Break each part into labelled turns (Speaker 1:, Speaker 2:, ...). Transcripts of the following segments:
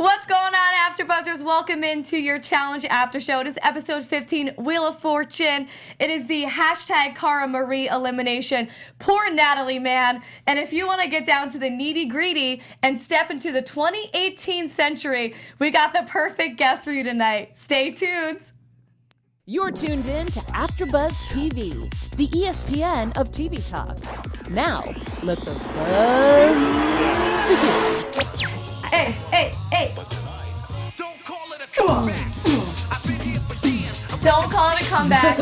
Speaker 1: What's going on, AfterBuzzers? Welcome into your challenge after show. It is episode 15, Wheel of Fortune. It is the hashtag Cara Marie elimination. Poor Natalie, man. And if you want to get down to the nitty-gritty and step into the 2018 century, we got the perfect guest for you tonight. Stay tuned.
Speaker 2: You're tuned in to AfterBuzz TV, the ESPN of TV talk. Now, let the buzz begin.
Speaker 1: Hey. Don't call it a comeback.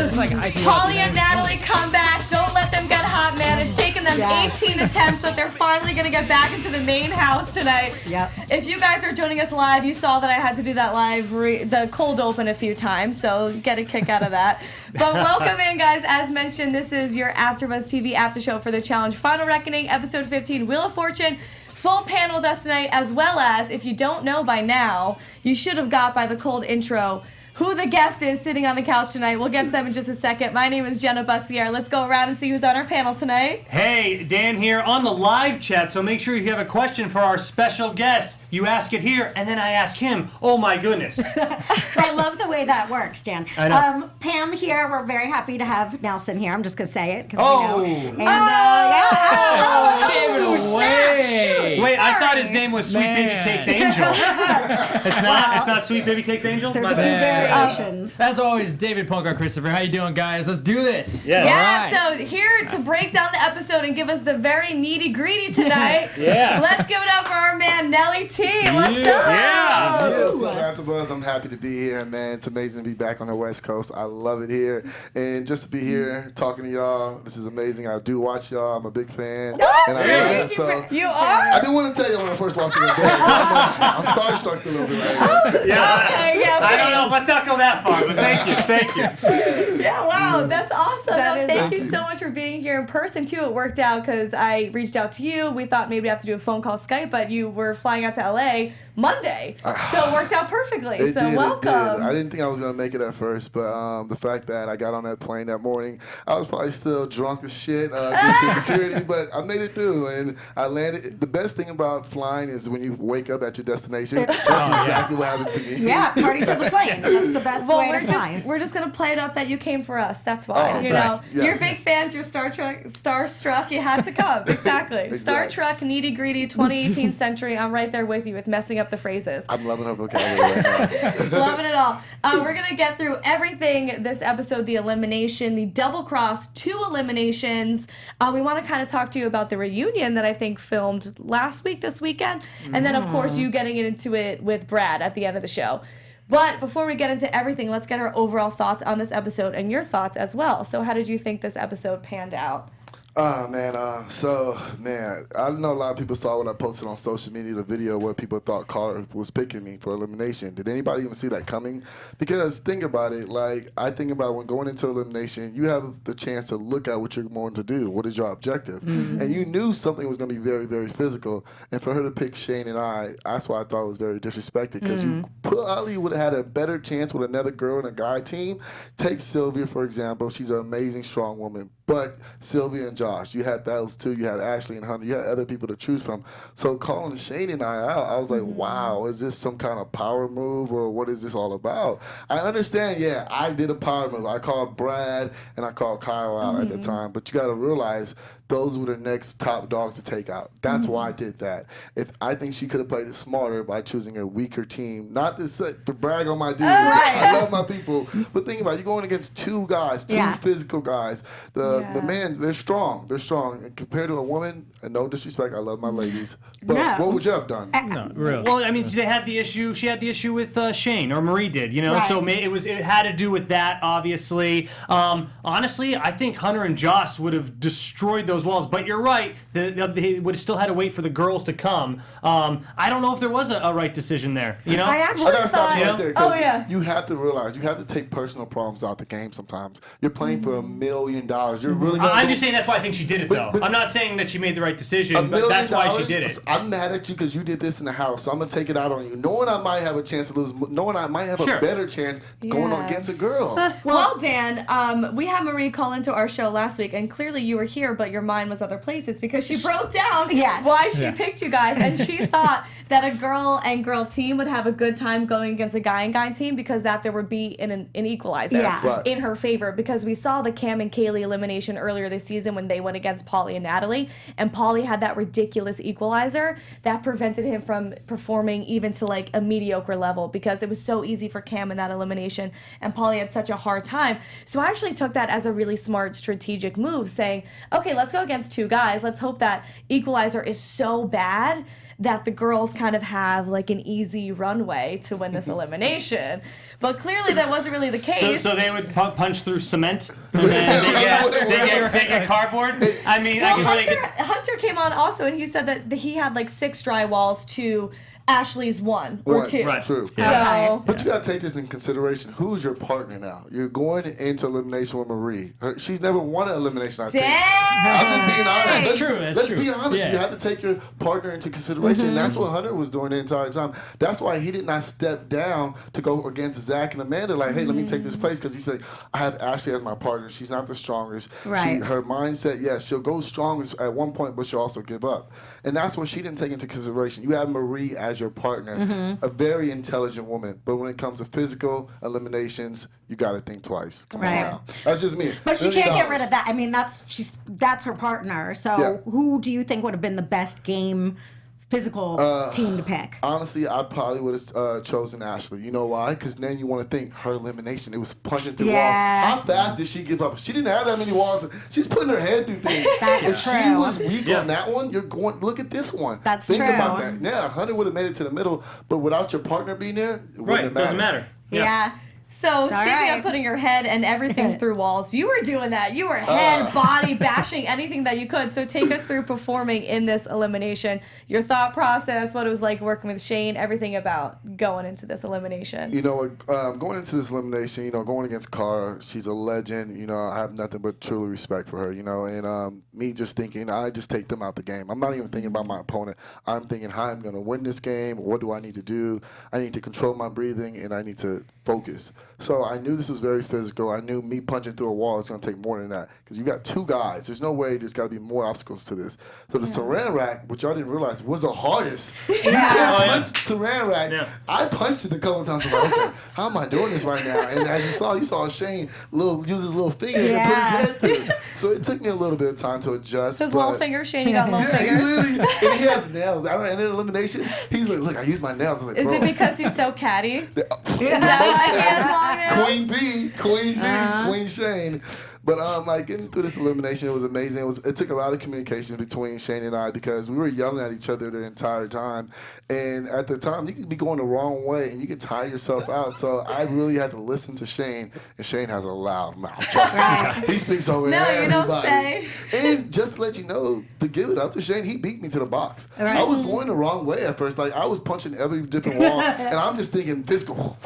Speaker 1: Holly and Natalie, come back. Don't let them get hot, man. It's taken them 18 attempts, but they're finally going to get back into the main house tonight.
Speaker 3: Yep.
Speaker 1: If you guys are joining us live, you saw that I had to do that live, the cold open a few times, so get a kick out of that. But welcome in, guys. As mentioned, this is your AfterBuzz TV after show for the challenge Final Reckoning, episode 15, Wheel of Fortune. Full panel with us tonight, as well as, if you don't know by now, you should have got by the cold intro who the guest is sitting on the couch tonight. We'll get to them in just a second. My name is Jenna Bussier. Let's go around and see who's on our panel tonight.
Speaker 4: Hey, Dan here on the live chat, so make sure if you have a question for our special guest, you ask it here, and then I ask him. Oh my goodness.
Speaker 3: I love the way that works, Dan.
Speaker 4: I know.
Speaker 3: Pam here, we're very happy to have Nelson here. I'm just going to say it because
Speaker 4: Oh.
Speaker 3: we know. And,
Speaker 5: Gave it away.
Speaker 4: Wait, I thought his name was Sweet Baby Cakes Angel. It's not? It's not Sweet Baby Cakes Angel?
Speaker 3: There's
Speaker 4: My
Speaker 3: a few
Speaker 4: bad.
Speaker 3: variations.
Speaker 5: As always, David Poncar Christopher. How you doing, guys? Let's do this.
Speaker 4: Yeah.
Speaker 1: Yeah,
Speaker 5: All right.
Speaker 1: so here to break down the episode and give us the very nitty-gritty tonight,
Speaker 4: Yeah.
Speaker 1: let's give it up for our man, Nelly T. What's up?
Speaker 4: Yeah.
Speaker 6: What's up, AfterBuzz? I'm happy to be here, man. It's amazing to be back on the West Coast. I love it here. And just to be here talking to y'all, this is amazing. I do watch y'all. I'm a big fan. And I love it. So
Speaker 1: You are?
Speaker 6: I didn't want to tell you when I first walked in the door. I'm starstruck a little bit right now.
Speaker 4: Yeah.
Speaker 1: Okay, yeah,
Speaker 4: I don't know if let's not go that far, but thank you.
Speaker 1: Yeah, wow, that's awesome.
Speaker 3: That
Speaker 1: No,
Speaker 3: is
Speaker 1: thank you
Speaker 6: awesome.
Speaker 1: so much for being here in person, too. It worked out because I reached out to you. We thought maybe we'd have to do a phone call Skype, but you were flying out to L.A. Monday, so it worked out perfectly.
Speaker 6: It
Speaker 1: So
Speaker 6: did,
Speaker 1: welcome.
Speaker 6: It did. I didn't think I was going to make it at first, but the fact that I got on that plane that morning, I was probably still drunk as shit due to security, but I made it through, and I landed. The best thing about flying is when you wake up at your destination. That's exactly what happened to me.
Speaker 3: Yeah, party to the plane. That's the best
Speaker 1: Well,
Speaker 3: way to fly.
Speaker 1: we're just gonna play it up that you came for us. That's why,
Speaker 6: Oh,
Speaker 1: you
Speaker 6: right.
Speaker 1: know.
Speaker 6: Yes.
Speaker 1: You're big fans. You're starstruck. You had to come. Exactly. Star
Speaker 6: Exactly.
Speaker 1: Trek, nitty gritty, 2018 century. I'm right there with you with messing up the phrases.
Speaker 6: I'm loving her vocabulary right now.
Speaker 1: Loving it all. We're gonna get through everything this episode: the elimination, the double cross, 2 eliminations. We want to kind of talk to you about the reunion that I think filmed last week, this weekend, and then of course you getting into it with Brad at the end of the show. But before we get into everything, let's get our overall thoughts on this episode and your thoughts as well. So how did you think this episode panned out?
Speaker 6: Man, I know a lot of people saw what I posted on social media, the video where people thought Carter was picking me for elimination. Did anybody even see that coming? Because think about it, like, I think about when going into elimination, you have the chance to look at what you're going to do. What is your objective?
Speaker 1: Mm-hmm.
Speaker 6: And you knew something was going to be very, very physical. And for her to pick Shane and I, that's why I thought it was very disrespected, because you probably would have had a better chance with another girl in a guy team. Take Sylvia, for example. She's an amazing, strong woman. But Sylvia and Josh, you had those two. You had Ashley and Hunter. You had other people to choose from. So calling Shane and I out, I was like, wow, is this some kind of power move or what is this all about? I understand, yeah, I did a power move. I called Brad and I called Kyle out at the time. But you got to realize those were the next top dogs to take out. That's why I did that. If I think she could have played it smarter by choosing a weaker team, not to brag on my dudes. I love my people, but think about it, you're going against 2 guys, 2 physical guys. The men, they're strong. They're strong. And compared to a woman, and no disrespect, I love my ladies, but what would you have done?
Speaker 5: No, really.
Speaker 4: Well, I mean, they had the issue. She had the issue with Shane, or Marie did, you know.
Speaker 3: Right.
Speaker 4: So it had to do with that, obviously. Honestly, I think Hunter and Joss would have destroyed those walls. But you're right. They would have still had to wait for the girls to come. I don't know if there was a right decision there. You know.
Speaker 1: I
Speaker 6: I
Speaker 1: actually
Speaker 6: gotta stop
Speaker 1: thought.
Speaker 6: you right there, 'cause
Speaker 1: Oh yeah.
Speaker 6: you have to realize you have to take personal problems out the game sometimes. You're playing for $1 million. You're really gonna
Speaker 4: I'm just saying that's why I think she did it, though.
Speaker 6: but-
Speaker 4: I'm not saying that she made the right decision,
Speaker 6: $1
Speaker 4: but
Speaker 6: million.
Speaker 4: that's why she did it.
Speaker 6: I'm mad at you because you did this in the house, so I'm gonna take it out on you. Knowing I might have a chance to lose, knowing I might have
Speaker 4: Sure.
Speaker 6: a better chance going on
Speaker 1: Yeah.
Speaker 6: against a girl.
Speaker 1: Well, Dan, we had Marie call into our show last week, and clearly you were here, but your mind was other places because she broke down
Speaker 3: Yes.
Speaker 1: why she picked you guys, and she thought that a girl and girl team would have a good time going against a guy and guy team because that there would be an equalizer
Speaker 3: Yeah.
Speaker 1: in her favor, because we saw the Cam and Kaylee elimination earlier this season when they went against Pauly and Natalie, and Pauly had that ridiculous equalizer that prevented him from performing even to like a mediocre level because it was so easy for Cam in that elimination, and Pauly had such a hard time. So I actually took that as a really smart strategic move, saying, okay, let's go against two guys. Let's hope that equalizer is so bad that the girls kind of have like an easy runway to win this elimination. But clearly that wasn't really the case.
Speaker 4: So they would punch through cement, and then they get cardboard. I mean,
Speaker 1: Well,
Speaker 4: I can
Speaker 1: Hunter came on also, and he said that he had like 6 drywalls to Ashley's 1 or 2.
Speaker 4: Right.
Speaker 6: True.
Speaker 1: So,
Speaker 6: But you gotta take this in consideration. Who's your partner now? You're going into elimination with Marie. She's never won an elimination, I think. I'm just being honest.
Speaker 5: That's true. That's
Speaker 6: Let's
Speaker 5: true.
Speaker 6: be honest.
Speaker 5: Yeah.
Speaker 6: You have to take your partner into consideration. And that's what Hunter was doing the entire time. That's why he did not step down to go against Zach and Amanda. Like, hey, let me take this place, because he said, I have Ashley as my partner. She's not the strongest.
Speaker 3: Right.
Speaker 6: Her mindset, yes, she'll go strongest at one point, but she'll also give up. And that's what she didn't take into consideration. You have Marie as your partner, a very intelligent woman. But when it comes to physical eliminations, you got to think twice. Come
Speaker 3: Right.
Speaker 6: on now. That's just me.
Speaker 3: But she
Speaker 6: $1 million.
Speaker 3: can't get rid of that. I mean, that's her partner. So
Speaker 6: Yeah.
Speaker 3: who do you think would have been the best game physical team to pick?
Speaker 6: Honestly, I probably would have chosen Ashley. You know why? Because then you want to think her elimination. It was punching through
Speaker 3: Yeah.
Speaker 6: walls. How fast did she give up? She didn't have that many walls. She's putting her head through things.
Speaker 3: That's
Speaker 6: if she
Speaker 3: true.
Speaker 6: was weak
Speaker 4: Yeah.
Speaker 6: on that one, you're going, look at this one.
Speaker 3: That's
Speaker 6: think
Speaker 3: true.
Speaker 6: about that. Yeah, Hunter would have made it to the middle, but without your partner being there, it wouldn't
Speaker 4: right.
Speaker 6: have
Speaker 4: Doesn't matter.
Speaker 1: yeah. So speaking
Speaker 3: right.
Speaker 1: of putting your head and everything through walls, you were doing that. You were head, body, bashing anything that you could. So take us through performing in this elimination, your thought process, what it was like working with Shane, everything about going into this elimination.
Speaker 6: You know, going into this elimination, you know, going against Cara, she's a legend. You know, I have nothing but truly respect for her, you know. And me just thinking, I just take them out the game. I'm not even thinking about my opponent. I'm thinking how I'm going to win this game. What do I need to do? I need to control my breathing, and I need to focus. So I knew this was very physical. I knew me punching through a wall is going to take more than that, because you got 2 guys. There's no way there's got to be more obstacles to this. So the saran wrack, which y'all didn't realize, was the hardest. You can't punch saran wrack.
Speaker 4: Yeah.
Speaker 6: I punched it a couple times. I'm like, okay, how am I doing this right now? And as you saw Shane use his little finger and put his head through. So it took me a little bit of time to adjust.
Speaker 1: His
Speaker 6: but
Speaker 1: little finger, Shane, you got little
Speaker 6: yeah, he
Speaker 1: fingers.
Speaker 6: literally, and he has nails. I don't know, in elimination, he's like, look, I used my nails. I was like,
Speaker 1: Is
Speaker 6: bro.
Speaker 1: it because he's so catty? Is
Speaker 6: Most
Speaker 1: that why he has long nails?
Speaker 6: Queen B, Queen Shane. But like getting through this elimination, it was amazing. It took a lot of communication between Shane and I, because we were yelling at each other the entire time. And at the time, you could be going the wrong way and you could tire yourself out. So I really had to listen to Shane, and Shane has a loud mouth. Trust me. He speaks over
Speaker 1: No, you
Speaker 6: everybody.
Speaker 1: don't say.
Speaker 6: And just to let you know, to give it up to Shane, he beat me to the box.
Speaker 3: Right.
Speaker 6: I was going the wrong way at first. Like I was punching every different wall, and I'm just thinking physical.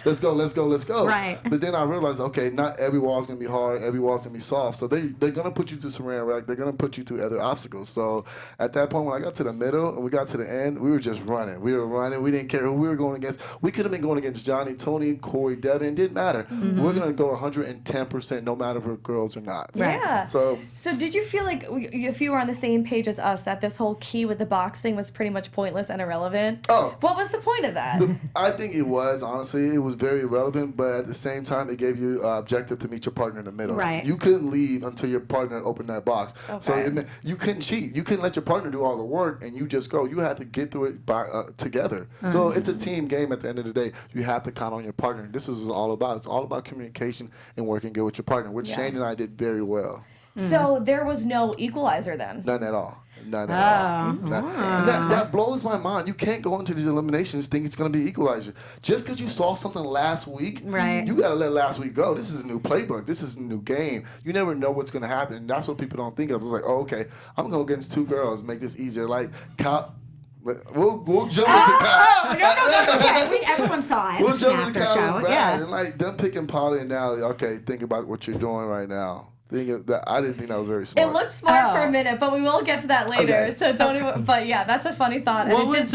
Speaker 6: Let's go, let's go, let's go.
Speaker 3: Right.
Speaker 6: But then I realized, okay, not every wall is gonna be hard. Every wall is gonna be soft. So they're gonna put you through saran wrack. They're gonna put you through other obstacles. So at that point, when I got to the middle and we got to the end, we were just running. We were running. We didn't care who we were going against. We could have been going against Johnny, Tony, Corey, Devin. Didn't matter. We're gonna go 110%, no matter if we're girls or not.
Speaker 1: Yeah.
Speaker 6: So
Speaker 1: did you feel like if you were on the same page as us that this whole key with the box thing was pretty much pointless and irrelevant?
Speaker 6: Oh.
Speaker 1: What was the point of that?
Speaker 6: I think it was, honestly, it was very relevant, but at the same time, it gave you objective to meet your partner in the middle.
Speaker 3: Right.
Speaker 6: You couldn't leave until your partner opened that box. So
Speaker 1: Okay.
Speaker 6: it meant you couldn't cheat. You couldn't let your partner do all the work and you just go. You had to get through it by together. So it's a team game at the end of the day. You have to count on your partner. This is what it's all about. It's all about communication and working good with your partner, which
Speaker 1: Yeah.
Speaker 6: Shane and I did very well.
Speaker 1: So there was no equalizer then?
Speaker 6: None at all. None at all. And that blows my mind. You can't go into these eliminations thinking it's going to be equalizer. Just because you saw something last week,
Speaker 3: Right.
Speaker 6: you got to let last week go. This is a new playbook. This is a new game. You never know what's going to happen. And that's what people don't think of. It's like, oh, okay, I'm going to go against 2 girls, make this easier. Like, we'll jump into
Speaker 3: Oh, no, that's okay. Everyone saw it.
Speaker 6: We'll
Speaker 3: It's an
Speaker 6: jump into
Speaker 3: after show.
Speaker 6: Kyle's bag.
Speaker 3: Yeah.
Speaker 6: And like them picking Polly and Natalie, okay, think about what you're doing right now. that I didn't think that was very smart.
Speaker 1: It looked smart for a minute, but we will get to that later.
Speaker 6: Okay.
Speaker 1: So don't even. But yeah, that's a funny thought.
Speaker 4: What was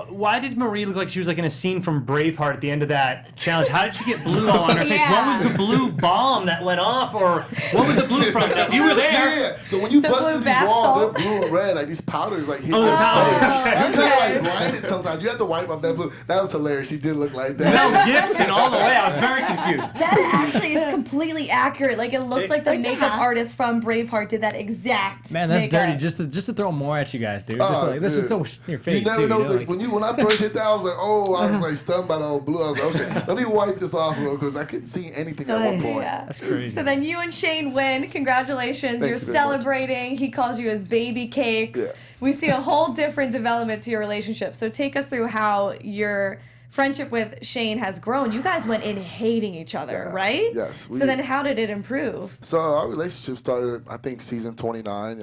Speaker 4: why did Marie look like she was like in a scene from Braveheart at the end of that challenge? How did she get blue all on her face? What was the blue bomb that went off, or what was the blue from? If you were there.
Speaker 6: Yeah. So when you
Speaker 1: The
Speaker 6: bust
Speaker 1: blue
Speaker 6: through these
Speaker 1: bath
Speaker 6: walls,
Speaker 1: salt?
Speaker 6: they're blue and red, like these powders, like hitting
Speaker 4: Oh, the
Speaker 6: your
Speaker 4: powders.
Speaker 6: face.
Speaker 4: Okay.
Speaker 6: You kind of like blinded sometimes. You have to wipe off that blue. That was hilarious. She did look like that.
Speaker 4: Mel Gibson all the way. I was very confused.
Speaker 1: That actually is completely accurate. Like it looked like the makeup artist from Braveheart did that exact.
Speaker 5: Man, that's
Speaker 1: makeup.
Speaker 5: dirty. Just to throw more at you guys, dude. Just like that's just so in your face,
Speaker 6: You never
Speaker 5: too.
Speaker 6: know.
Speaker 5: You know,
Speaker 6: Like, when I first hit that, I was like, I was like stunned by the old blue. I was like, okay, let me wipe this off real quick because I couldn't see anything at one point.
Speaker 1: Yeah.
Speaker 5: that's crazy.
Speaker 1: So then you and Shane win. Congratulations.
Speaker 6: Thank
Speaker 1: You're
Speaker 6: you very
Speaker 1: celebrating. He calls you his baby cakes.
Speaker 6: Yeah.
Speaker 1: We see a whole different development to your relationship. So take us through how your friendship with Shane has grown. You guys went in hating each other,
Speaker 6: Yeah.
Speaker 1: right?
Speaker 6: Yes, we
Speaker 1: So then
Speaker 6: did.
Speaker 1: how did it improve?
Speaker 6: So our relationship started, I think, season 29.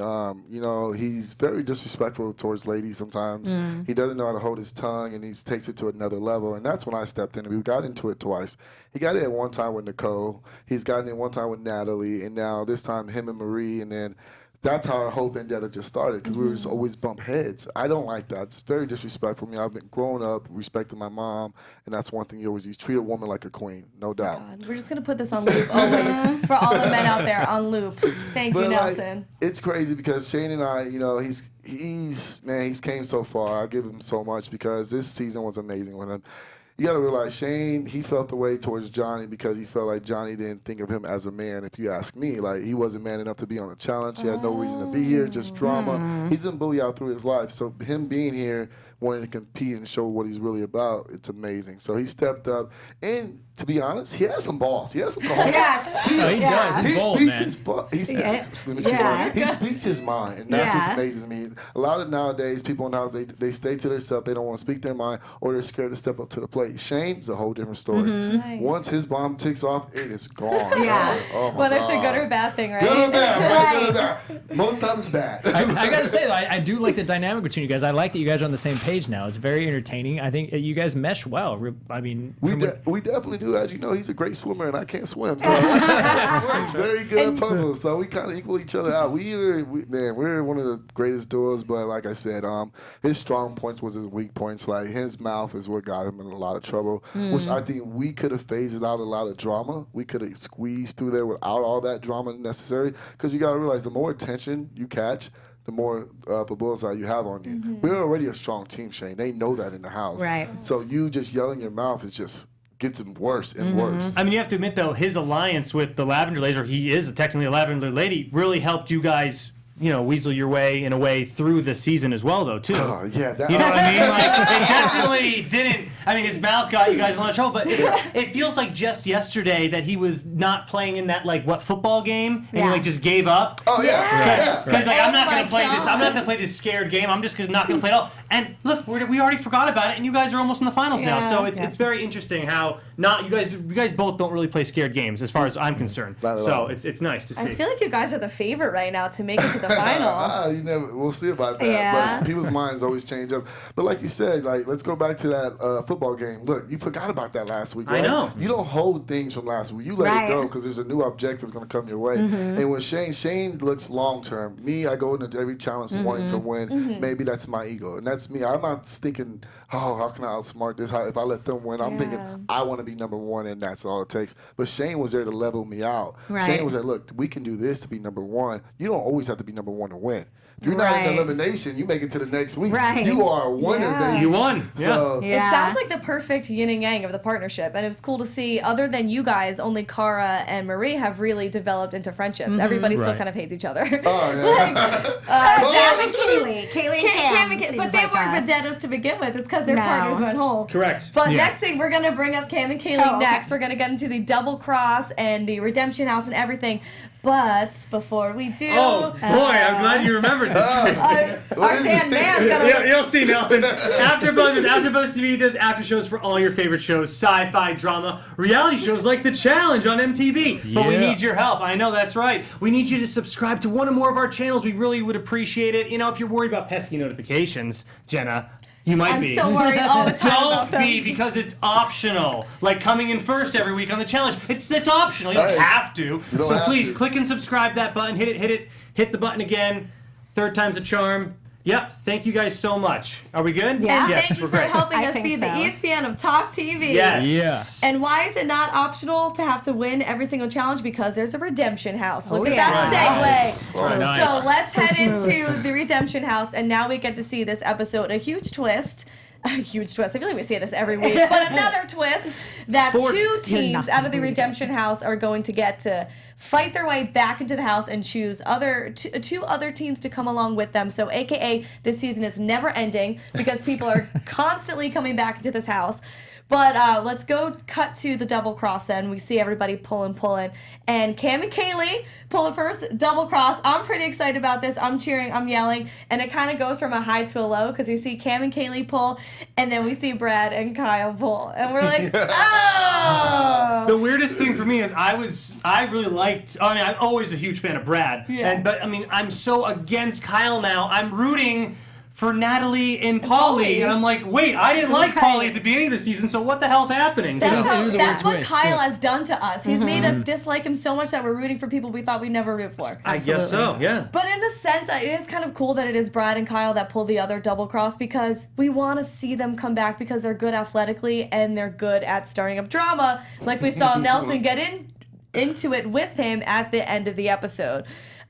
Speaker 6: You know, he's very disrespectful towards ladies sometimes. He doesn't know how to hold his tongue, and he takes it to another level. And that's when I stepped in. We got into it twice. He got it at one time with Nicole. He's gotten it one time with Natalie, and now this time him and Marie. And then that's how our whole vendetta just started because we were just always bump heads. I don't like that. It's very disrespectful for me. I've been growing up respecting my mom, and that's one thing you always use. Treat a woman like a queen, no doubt.
Speaker 1: God, we're just going to put this on loop always for all the men out there on loop. Thank you,
Speaker 6: But
Speaker 1: Nelson.
Speaker 6: it's crazy because Shane and I, you know, he's came so far. I give him so much because this season was amazing with him. You got to realize Shane, he felt the way towards Johnny because he felt like Johnny didn't think of him as a man. If you ask me, like he wasn't man enough to be on a challenge. He had no reason to be here, just drama. He's been bullied out through his life. So him being here, wanting to compete and show what he's really about, it's amazing. So he stepped up, and to be honest, he has some balls. He has some balls.
Speaker 3: Yes.
Speaker 6: See,
Speaker 5: Oh, he does. He's
Speaker 6: he
Speaker 5: bold,
Speaker 6: speaks
Speaker 5: man.
Speaker 6: his
Speaker 3: Yeah.
Speaker 6: he speaks his mind, and that's
Speaker 3: Yeah.
Speaker 6: what amazes me. A lot of nowadays people they stay to themselves. They don't want to speak their mind, or they're scared to step up to the plate. Shane's a whole different story.
Speaker 1: Nice.
Speaker 6: Once his bomb ticks off, it is gone.
Speaker 3: Yeah.
Speaker 6: Oh my
Speaker 1: Whether
Speaker 6: God.
Speaker 1: it's a good or bad thing, right?
Speaker 6: Good or bad, right? Good or
Speaker 3: Right.
Speaker 6: bad. Most times it's bad.
Speaker 5: I gotta say though, I do like the dynamic between you guys. I like that you guys are on the same page now. It's very entertaining. I think you guys mesh well. I mean,
Speaker 6: We definitely do. As you know, he's a great swimmer, and I can't swim. So he's very good at puzzles. So we kind of equal each other out. We're one of the greatest duos. But like I said, his strong points was his weak points. Like his mouth is what got him in a lot of trouble. Which I think we could have phased out a lot of drama. We could have squeezed through there without all that drama necessary. Because you got to realize, the more attention you catch, the more of a bullseye you have on you. We're already a strong team, Shane. They know that in the house.
Speaker 3: Right.
Speaker 6: So you just yelling your mouth is just gets him worse and worse.
Speaker 4: I mean, you have to admit, though, his alliance with the Lavender Ladies, or he is technically a Lavender Lady, really helped you guys, you know, weasel your way in a way through the season as well, though, too.
Speaker 6: Oh, yeah. That,
Speaker 4: You know what I mean? Like, it definitely didn't. I mean, his mouth got you guys in a lot of trouble, but it feels like just yesterday that he was not playing in that, like, football game, and he, like, just gave up.
Speaker 6: Oh, yeah.
Speaker 4: Because, like, I'm not
Speaker 1: Oh
Speaker 4: going
Speaker 1: my
Speaker 4: to play this. I'm not
Speaker 1: God.
Speaker 4: going to play this scared game. I'm just not going to play it all. And look, we already forgot about it, and you guys are almost in the finals now. So it's very interesting how you guys both don't really play scared games, as far as I'm concerned.
Speaker 6: Not at
Speaker 4: So
Speaker 6: all.
Speaker 4: it's nice to see.
Speaker 1: I feel like you guys are the favorite right now to make it to the final.
Speaker 6: We'll see about that.
Speaker 1: Yeah.
Speaker 6: But people's minds always change up. But like you said, like let's go back to that football game. Look, you forgot about that last week,
Speaker 4: I
Speaker 6: right?
Speaker 4: know.
Speaker 6: You don't hold things from last week. You let
Speaker 3: Right.
Speaker 6: it go because there's a new objective going to come your way. And when Shane looks long term. Me, I go into every challenge wanting to win. Maybe that's my ego, and that's me. I'm not thinking, oh, how can I outsmart this? If I let them win, I'm thinking I want to be number one, and that's all it takes. But Shane was there to level me out.
Speaker 3: Right.
Speaker 6: Shane was there, look, we can do this to be number one. You don't always have to be number one to win. If you're not in
Speaker 3: Right.
Speaker 6: elimination, you make it to the next week.
Speaker 3: Right.
Speaker 6: You are a winner,
Speaker 1: Yeah.
Speaker 6: baby.
Speaker 4: You won.
Speaker 6: So,
Speaker 3: Yeah.
Speaker 1: It sounds like the perfect yin and yang of the partnership, and it was cool to see. Other than you guys, only Cara and Marie have really developed into friendships. Everybody still
Speaker 5: Right.
Speaker 1: kind of hates each other.
Speaker 6: Oh, yeah.
Speaker 3: Sam and Kaylee. Kaylee and
Speaker 1: Cam
Speaker 3: Cam.
Speaker 1: but
Speaker 3: seems
Speaker 1: they
Speaker 3: like
Speaker 1: weren't
Speaker 3: that.
Speaker 1: vendettas to begin with. It's because their
Speaker 3: No.
Speaker 1: partners went home.
Speaker 4: Correct.
Speaker 1: But
Speaker 5: Yeah.
Speaker 1: next thing, we're going to bring up Cam and Kaylee
Speaker 3: Oh, okay.
Speaker 1: next. We're going to get into the double cross and the redemption house and everything. But before we do,
Speaker 4: Oh boy, I'm glad you remembered this.
Speaker 6: What
Speaker 1: our
Speaker 6: is
Speaker 1: Dan
Speaker 6: it?
Speaker 1: Man's gonna
Speaker 4: You'll see, Nelson. AfterBuzz is AfterBuzz TV does after shows for all your favorite shows, sci-fi, drama, reality shows like The Challenge on MTV. But we
Speaker 5: Yeah.
Speaker 4: need your help. I know that's right. We need you to subscribe to one or more of our channels. We really would appreciate it. You know, if you're worried about pesky notifications, Jenna, You might
Speaker 1: I'm
Speaker 4: be.
Speaker 1: so worried all the time about
Speaker 4: Don't
Speaker 1: them.
Speaker 4: be, because it's optional. Like coming in first every week on the challenge. It's optional. You don't
Speaker 6: Hey,
Speaker 4: have to.
Speaker 6: don't
Speaker 4: So
Speaker 6: have
Speaker 4: please
Speaker 6: to.
Speaker 4: click and subscribe that button. Hit the button again. Third time's a charm. Yep. Thank you guys so much. Are we good?
Speaker 3: Yeah.
Speaker 1: And
Speaker 4: Yes,
Speaker 1: thank you
Speaker 4: we're
Speaker 1: for
Speaker 4: great.
Speaker 1: helping
Speaker 3: I
Speaker 1: us
Speaker 3: think
Speaker 1: be the
Speaker 3: so.
Speaker 1: ESPN of Talk TV.
Speaker 4: Yes.
Speaker 1: And why is it not optional to have to win every single challenge? Because there's a redemption house. Look
Speaker 3: Oh,
Speaker 1: at
Speaker 3: yeah.
Speaker 1: that segue.
Speaker 4: Nice.
Speaker 5: Very nice.
Speaker 1: So let's
Speaker 3: So
Speaker 1: head
Speaker 3: smooth.
Speaker 1: into the redemption house, and now we get to see this episode. A huge twist. A huge twist. I feel like we say this every week, but another twist that two teams out of the redemption house are going to get to fight their way back into the house and choose two other teams to come along with them. So, AKA, this season is never ending because people are constantly coming back into this house. But let's go cut to the double cross then. We see everybody pulling. And Cam and Kaylee pull the first double cross. I'm pretty excited about this. I'm cheering, I'm yelling. And it kind of goes from a high to a low because we see Cam and Kaylee pull, and then we see Brad and Kyle pull. And we're like, oh!
Speaker 4: The weirdest thing for me is I'm always a huge fan of Brad.
Speaker 1: Yeah.
Speaker 4: But I'm so against Kyle now. I'm rooting for Natalie and Polly. And I'm like, wait, I didn't like Polly at the beginning of the season, so what the hell's happening?
Speaker 1: That's,
Speaker 5: It was a weird
Speaker 1: that's what
Speaker 5: twist,
Speaker 1: Kyle
Speaker 5: yeah.
Speaker 1: has done to us. He's made us dislike him so much that we're rooting for people we thought we'd never root for.
Speaker 4: I guess so, yeah.
Speaker 1: But in a sense, it is kind of cool that it is Brad and Kyle that pull the other double cross because we want to see them come back because they're good athletically and they're good at stirring up drama, like we saw Nelson get into it with him at the end of the episode.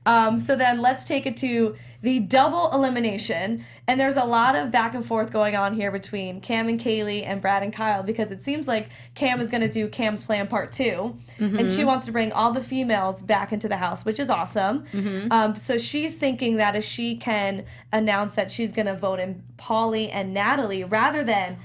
Speaker 1: So then let's take it to the double elimination. And there's a lot of back and forth going on here between Cam and Kaylee and Brad and Kyle because it seems like Cam is going to do Cam's Plan Part 2. And she wants to bring all the females back into the house, which is awesome. So she's thinking that if she can announce that she's going to vote in Polly and Natalie rather than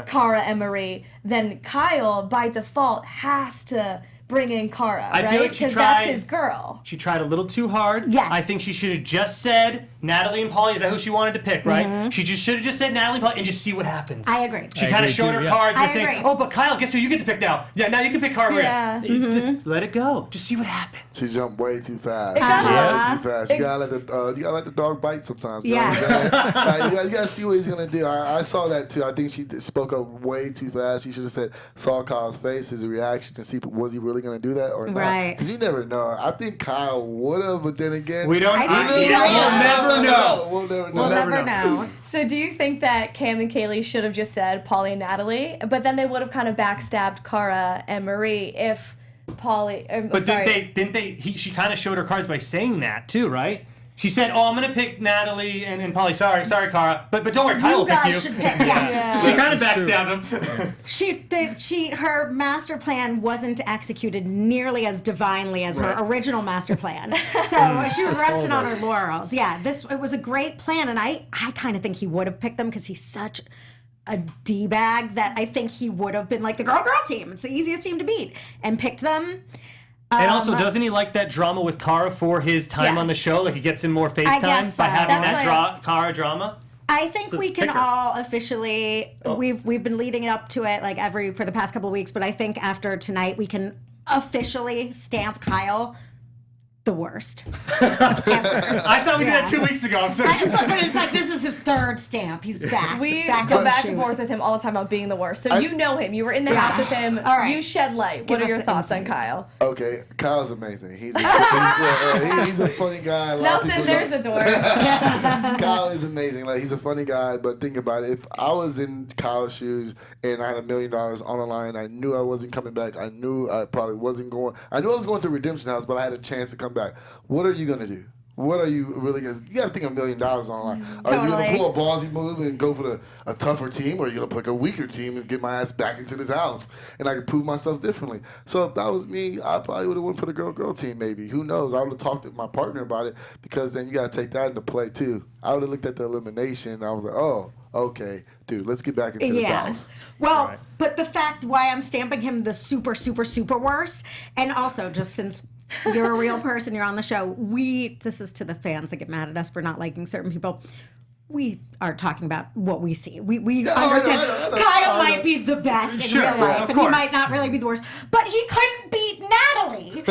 Speaker 1: Cara and Marie, then Kyle, by default, has to bring in Cara,
Speaker 4: I feel
Speaker 1: right?
Speaker 4: like she
Speaker 1: Because
Speaker 4: tried-
Speaker 1: that's his girl.
Speaker 4: She tried a little too hard.
Speaker 3: Yes.
Speaker 4: I think she should have just said Natalie and Polly. Is that who she wanted to pick, right? She should have just said Natalie and Polly and just see what happens.
Speaker 3: I agree.
Speaker 4: She
Speaker 5: I
Speaker 4: kind of
Speaker 5: agree
Speaker 4: showed
Speaker 5: too,
Speaker 4: her
Speaker 5: yeah.
Speaker 4: cards by
Speaker 3: I
Speaker 4: saying,
Speaker 3: agree.
Speaker 4: "Oh, but Kyle, guess who you get to pick now? Yeah, now you can pick Cara.
Speaker 1: Yeah.
Speaker 4: Just let it go. Just see what happens."
Speaker 6: She jumped way too fast.
Speaker 1: got-
Speaker 6: Way too fast. You gotta let the dog bite sometimes. You
Speaker 3: Yeah.
Speaker 6: know what I'm saying? Like, you gotta see what he's gonna do. I saw that too. I think she spoke up way too fast. She should have saw Kyle's face, his reaction, to see was he really gonna do that or not.
Speaker 3: Right.
Speaker 6: Because you never know. I think Kyle would have, but then again,
Speaker 4: We don't.
Speaker 3: I think
Speaker 4: we'll
Speaker 3: we
Speaker 4: never
Speaker 3: don't.
Speaker 4: know.
Speaker 6: We'll never know.
Speaker 3: We'll
Speaker 4: never
Speaker 3: never
Speaker 4: know.
Speaker 3: know.
Speaker 1: So do you think that Cam and Kaylee should have just said Polly and Natalie, but then they would have kind of backstabbed Cara and Marie if Polly?
Speaker 4: But didn't they? She kind of showed her cards by saying that too, right? She said, "Oh, I'm gonna pick Natalie and Polly. Sorry, Cara. But don't worry, Kyle will pick you."
Speaker 3: guys should pick. Yeah.
Speaker 4: She kind of
Speaker 5: That's true.
Speaker 4: backstabbed him.
Speaker 3: Her master plan wasn't executed nearly as divinely as
Speaker 4: Right.
Speaker 3: her original master plan. So she was resting on her laurels. Yeah, it was a great plan, and I kind of think he would have picked them because he's such a D-bag that I think he would have been like the girl team. It's the easiest team to beat, and picked them.
Speaker 4: And also, doesn't he like that drama with Cara for his time
Speaker 3: Yeah.
Speaker 4: on the show? Like, he gets him more face
Speaker 3: I
Speaker 4: time
Speaker 3: guess
Speaker 4: by
Speaker 3: so.
Speaker 4: having
Speaker 1: That's
Speaker 4: that Cara drama?
Speaker 3: I think
Speaker 4: So
Speaker 3: we can
Speaker 4: pick her.
Speaker 3: all officially we've been leading up to it like for the past couple of weeks, but I think after tonight we can officially stamp Kyle the worst.
Speaker 4: I thought we did that 2 weeks ago. I'm sorry.
Speaker 3: But it's like this is his third stamp. He's back.
Speaker 1: We
Speaker 3: He's back
Speaker 1: go
Speaker 3: on
Speaker 1: back
Speaker 3: the
Speaker 1: and
Speaker 3: shoot.
Speaker 1: forth with him all the time about being the worst. So you know him. You were in the house with him.
Speaker 3: All right.
Speaker 1: You shed light.
Speaker 3: Give
Speaker 1: What are
Speaker 3: us
Speaker 1: your
Speaker 3: the
Speaker 1: thoughts on
Speaker 3: insight.
Speaker 1: Kyle?
Speaker 6: Okay, Kyle's amazing. He's a funny guy. A lot of
Speaker 1: Nelson,
Speaker 6: people
Speaker 1: there's
Speaker 6: don't-
Speaker 1: the door.
Speaker 6: Kyle is amazing. Like, he's a funny guy, but think about it. If I was in Kyle's shoes and I had $1 million on the line, I knew I wasn't coming back. I knew I probably wasn't going. I knew I was going to Redemption House, but I had a chance to come back. What are you gonna do? What are you really gonna? You gotta think $1 million on the line. Are you gonna
Speaker 3: Totally.
Speaker 6: pull a ballsy move and go for a tougher team, or are you gonna pick a weaker team and get my ass back into this house and I can prove myself differently? So if that was me, I probably would have went for the girl team. Maybe, who knows? I would have talked to my partner about it because then you gotta take that into play too. I would have looked at the elimination. And I was like, oh, okay, dude, let's get back into this house.
Speaker 3: Well,
Speaker 4: Right.
Speaker 3: but the fact why I'm stamping him the super, super, super worst, and also just since you're a real person, you're on the show, this is to the fans that get mad at us for not liking certain people. We are talking about what we see. We understand.
Speaker 6: I know.
Speaker 3: Kyle might might be the best in
Speaker 4: Sure,
Speaker 3: real life,
Speaker 4: of
Speaker 3: and he
Speaker 4: course.
Speaker 3: might not really be the worst, but he couldn't beat Natalie. he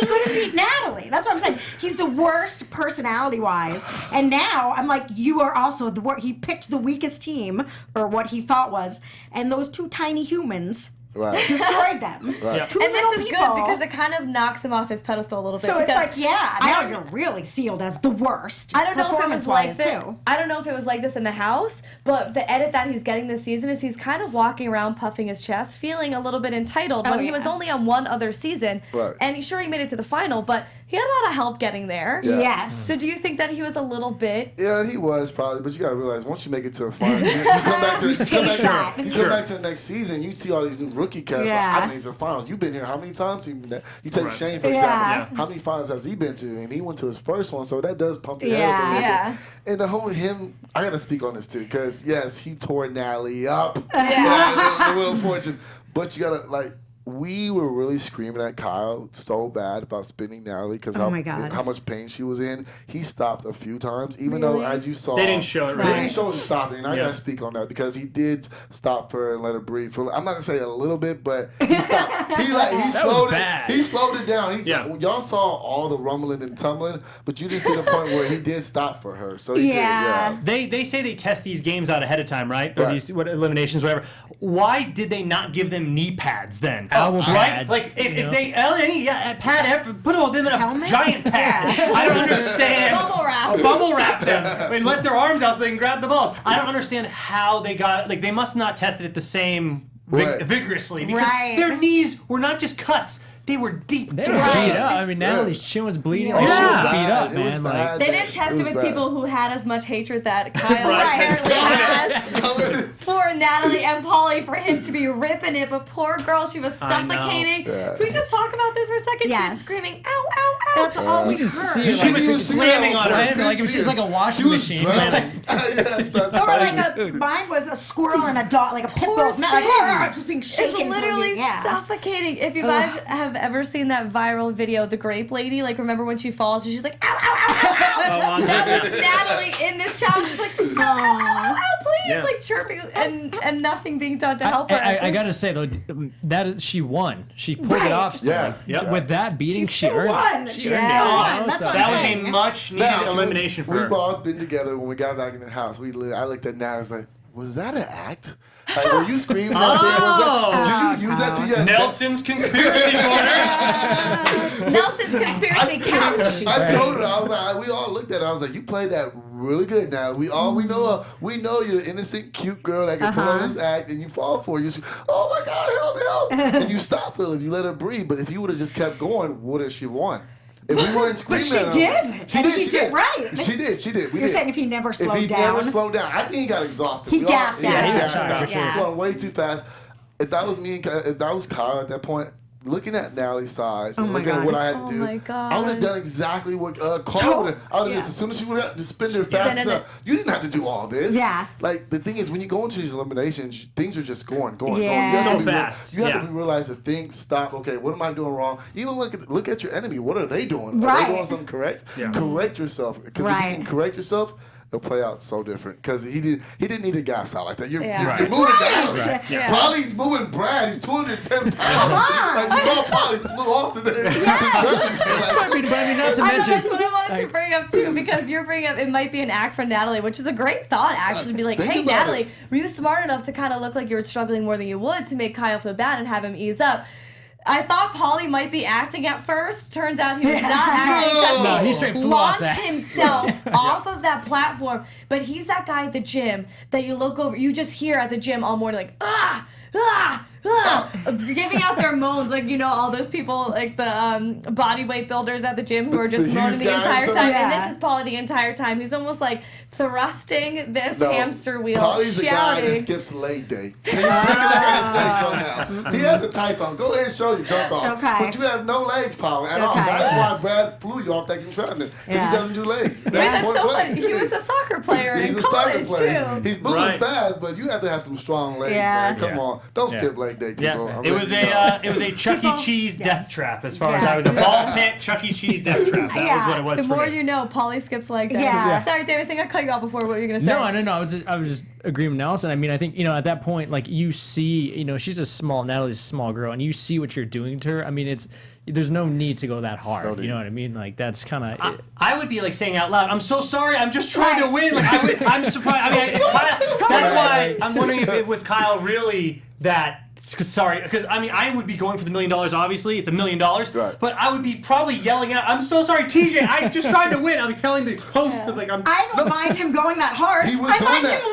Speaker 3: couldn't beat Natalie. That's what I'm saying. He's the worst personality-wise, and now I'm like, you are also the worst. He picked the weakest team, or what he thought was, and those two tiny humans
Speaker 6: Right.
Speaker 3: destroyed them.
Speaker 6: Right.
Speaker 3: Two
Speaker 1: And this
Speaker 3: little
Speaker 1: is
Speaker 3: people.
Speaker 1: good because it kind of knocks him off his pedestal a little bit.
Speaker 3: So it's
Speaker 1: because
Speaker 3: like, now you're really sealed as the worst.
Speaker 1: I don't know if it was like
Speaker 3: performance-wise,
Speaker 1: this.
Speaker 3: too.
Speaker 1: I don't know if it was like this in the house, but the edit that he's getting this season is he's kind of walking around puffing his chest, feeling a little bit entitled when he was only on one other season.
Speaker 6: Right.
Speaker 1: And he made it to the final, but he had a lot of help getting there.
Speaker 6: Yeah.
Speaker 3: Yes.
Speaker 1: So do you think that he was a little bit?
Speaker 6: Yeah, he was probably, but you gotta realize once you make it to a final, you come back to the next season, you see all these new rookie cats.
Speaker 3: Yeah.
Speaker 6: I mean, the finals. You've been here how many times? You take
Speaker 4: Right.
Speaker 6: Shane for
Speaker 3: Yeah.
Speaker 6: example. How many finals has he been to? And he went to his first one, so that does pump your
Speaker 3: Yeah.
Speaker 6: head up a little
Speaker 1: Yeah.
Speaker 6: bit. And the whole him, I gotta speak on this too, because yes, he tore Natalie up.
Speaker 1: Yeah.
Speaker 6: The Wheel of Fortune, but you gotta like. We were really screaming at Kyle so bad about spinning Natalie because
Speaker 3: Oh my God.
Speaker 6: how much pain she was in. He stopped a few times, even
Speaker 1: Really?
Speaker 6: though as you saw,
Speaker 4: They didn't show it,
Speaker 6: They
Speaker 4: right?
Speaker 6: didn't show him stopping, and I
Speaker 4: Yeah.
Speaker 6: gotta speak on that because he did stop her and let her breathe. For I'm not gonna say a little bit, but he stopped. He slowed
Speaker 5: bad.
Speaker 6: it. He slowed it down.
Speaker 4: Yeah.
Speaker 6: Y'all saw all the rumbling and tumbling, but you didn't see the point where he did stop for her. So he
Speaker 3: Yeah.
Speaker 6: did.
Speaker 4: They say they test these games out ahead of time, right? Or
Speaker 6: Right.
Speaker 4: these eliminations, whatever. Why did they not give them knee pads then?
Speaker 5: Elbow
Speaker 4: Right?
Speaker 5: pads,
Speaker 4: Like if
Speaker 5: you know?
Speaker 4: they pad put all them in a
Speaker 3: Helmets?
Speaker 4: giant pad.
Speaker 3: Yeah.
Speaker 4: I don't understand.
Speaker 1: Bubble wrap.
Speaker 4: Bubble wrap them and let their arms out so they can grab the balls. I don't understand how they got like they must not tested it the same
Speaker 6: Right.
Speaker 4: vigorously because
Speaker 3: Right.
Speaker 4: their knees were not just cuts. They were deep.
Speaker 5: They were
Speaker 3: Right.
Speaker 5: beat up. I mean, Natalie's chin was bleeding. Like,
Speaker 6: Oh,
Speaker 5: she
Speaker 6: it
Speaker 5: was
Speaker 6: was
Speaker 5: beat
Speaker 6: bad.
Speaker 5: up,
Speaker 6: It was
Speaker 5: man. Like,
Speaker 6: bad.
Speaker 1: They didn't test it with
Speaker 6: bad.
Speaker 1: people who had as much hatred that Kyle
Speaker 4: Right.
Speaker 1: apparently has
Speaker 6: Yeah.
Speaker 1: for Natalie and Pauly for him to be ripping it. But poor girl, she was
Speaker 4: I know.
Speaker 1: suffocating.
Speaker 6: Yeah.
Speaker 1: Can we just talk about this for a second?
Speaker 3: Yes.
Speaker 1: She's screaming, ow, ow, ow.
Speaker 3: That's all we
Speaker 5: you just
Speaker 3: heard.
Speaker 5: see her,
Speaker 4: She
Speaker 5: like,
Speaker 4: was
Speaker 5: she
Speaker 4: slamming on her.
Speaker 5: slamming, like if she's like a washing machine.
Speaker 3: Or like mine was a squirrel and a dog, like a pit bull's mouth, like just being
Speaker 1: It's
Speaker 3: shaken.
Speaker 1: literally
Speaker 3: yeah.
Speaker 1: suffocating. If you guys have ever seen that viral video, the grape lady, like remember when she falls and she's like, ow, ow, ow, ow, ow. That was Natalie in this challenge. She's like, ow, ow, ow, please,
Speaker 4: Yeah.
Speaker 1: like chirping and nothing being done to help her.
Speaker 5: I gotta say though, that she won. She pulled
Speaker 3: Right.
Speaker 5: it off. Still.
Speaker 6: Yeah.
Speaker 4: Yep.
Speaker 5: With that beating,
Speaker 3: She
Speaker 5: she
Speaker 3: still
Speaker 5: earned
Speaker 3: won.
Speaker 5: it.
Speaker 3: She
Speaker 5: She earned
Speaker 3: still
Speaker 5: it.
Speaker 3: won.
Speaker 5: You know,
Speaker 3: That's
Speaker 5: so-
Speaker 3: what
Speaker 4: That
Speaker 3: I'm
Speaker 4: was a
Speaker 3: saying.
Speaker 4: much needed elimination for her.
Speaker 6: We've all been together when we got back in the house. I looked at Nat. I was like, was that an act? Like, were you screaming that thing? Was that, did you use that to your
Speaker 4: Nelson's conspiracy corner.
Speaker 1: Nelson's conspiracy couch.
Speaker 6: I told her, I was like, we all looked at it. I was like, you played that really good. Now we know you're an innocent, cute girl that can put on this act, and you fall for it. You say, oh my God, help! And you stop her if you let her breathe. But if you would have just kept going, would have she won? If we weren't
Speaker 3: But
Speaker 6: screaming
Speaker 3: she
Speaker 6: at him,
Speaker 3: did. And he did right.
Speaker 6: She did. We
Speaker 3: You're
Speaker 6: did.
Speaker 3: saying if he never slowed
Speaker 6: if he
Speaker 3: down.
Speaker 6: never slowed down, I think he got exhausted.
Speaker 3: He
Speaker 6: We
Speaker 3: gassed out.
Speaker 5: Yeah, he was
Speaker 6: gassed
Speaker 5: tired,
Speaker 6: out.
Speaker 5: for sure.
Speaker 6: He was going way too fast. If that was me, if that was Kyle at that point, looking at Natalie's size and
Speaker 3: my
Speaker 6: looking at
Speaker 3: God.
Speaker 6: what I had to
Speaker 1: Oh
Speaker 6: do,
Speaker 1: my God.
Speaker 6: I would have done exactly what Carl would have. I would have just, as soon as she would have just spin her fast
Speaker 1: Spinning
Speaker 6: up. You didn't have to do all this.
Speaker 3: Yeah.
Speaker 6: Like, the thing is, when you go into these eliminations, things are just going.
Speaker 3: Yeah.
Speaker 6: You have
Speaker 4: So
Speaker 6: to be
Speaker 4: fast.
Speaker 6: You have
Speaker 4: Yeah.
Speaker 6: to realize that things stop. Okay, what am I doing wrong? Even look at your enemy. What are they doing? Are
Speaker 3: Right.
Speaker 6: they doing something correct?
Speaker 4: Yeah.
Speaker 6: Correct yourself. Because if
Speaker 3: Right.
Speaker 6: you can correct yourself, it'll play out so different. Because he didn't need a gas out like that. You're
Speaker 1: Yeah.
Speaker 6: moving down.
Speaker 3: Right.
Speaker 1: Yeah.
Speaker 6: Polly's moving Brad. He's 210 pounds. Like, you saw Polly flew off today.
Speaker 5: I mean, not to
Speaker 1: I know,
Speaker 5: mention.
Speaker 1: that's what I wanted to bring up too, because you're bringing up it might be an act for Natalie, which is a great thought actually, to be like,
Speaker 6: Think
Speaker 1: hey
Speaker 6: about
Speaker 1: Natalie,
Speaker 6: it.
Speaker 1: were you smart enough to kind of look like you were struggling more than you would to make Kyle feel bad and have him ease up? I thought Pauly might be acting at first. Turns out he was not acting because
Speaker 5: No, he straight flew off
Speaker 1: launched
Speaker 5: that.
Speaker 1: himself off of that platform. But he's that guy at the gym that you look over, you just hear at the gym all morning like, ah, ah, ah, giving out their moans, like, you know, all those people, like the body weight builders at the gym who are just
Speaker 6: The
Speaker 1: moaning
Speaker 6: huge
Speaker 1: the
Speaker 6: guys,
Speaker 1: entire time.
Speaker 3: yeah.
Speaker 1: And this is Pauly the entire time. He's almost like thrusting this hamster wheel,
Speaker 6: Polly's the guy that
Speaker 1: shouting.
Speaker 6: skips leg day. Can you take a look at his legs on now? He has the tights on. Go ahead and show you jump off.
Speaker 3: Okay.
Speaker 6: But you have no leg power at all.
Speaker 3: Okay.
Speaker 6: That is why Brad flew you off that contraption.
Speaker 3: Yeah.
Speaker 6: He doesn't do legs.
Speaker 1: Wait, that's
Speaker 6: point
Speaker 1: so
Speaker 6: blank.
Speaker 1: funny. He was a soccer player
Speaker 6: He's
Speaker 1: in
Speaker 6: a soccer
Speaker 1: college
Speaker 6: player.
Speaker 1: too.
Speaker 6: He's moving
Speaker 4: Right.
Speaker 6: fast, but you have to have some strong legs,
Speaker 3: Yeah.
Speaker 6: man. Come
Speaker 4: Yeah.
Speaker 6: on. Don't
Speaker 5: Yeah.
Speaker 6: skip leg day, people.
Speaker 4: Yeah,
Speaker 6: I'm
Speaker 4: it was
Speaker 6: letting you know.
Speaker 4: it was a Chuckie Cheese death trap as far as
Speaker 3: Yeah.
Speaker 4: I was a ball pit Chuckie Cheese death trap. That was what it was
Speaker 1: The
Speaker 4: for
Speaker 1: more
Speaker 4: me.
Speaker 1: you know, Pauly skips leg day.
Speaker 3: Yeah.
Speaker 1: Sorry, Dave, I think I cut you off before what you were going to say.
Speaker 5: No. I was just agree with Nelson. I mean, I think, at that point, like, you see, Natalie's a small girl, and you see what you're doing to her. I mean, there's no need to go that hard. You know what I mean? Like, that's kind of.
Speaker 4: I would be like saying out loud, "I'm so sorry. I'm just trying to win." Like, I'm surprised. I mean, that's why I'm wondering if it was Kyle really that. Sorry, because I would be going for the $1 million. Obviously, it's $1 million.
Speaker 6: Right.
Speaker 4: But I would be probably yelling out, "I'm so sorry, TJ. I'm just trying to win." I'll be telling the host of like,
Speaker 3: I don't mind him going that hard.
Speaker 6: He was
Speaker 3: I
Speaker 6: doing
Speaker 3: mind
Speaker 6: that.
Speaker 3: him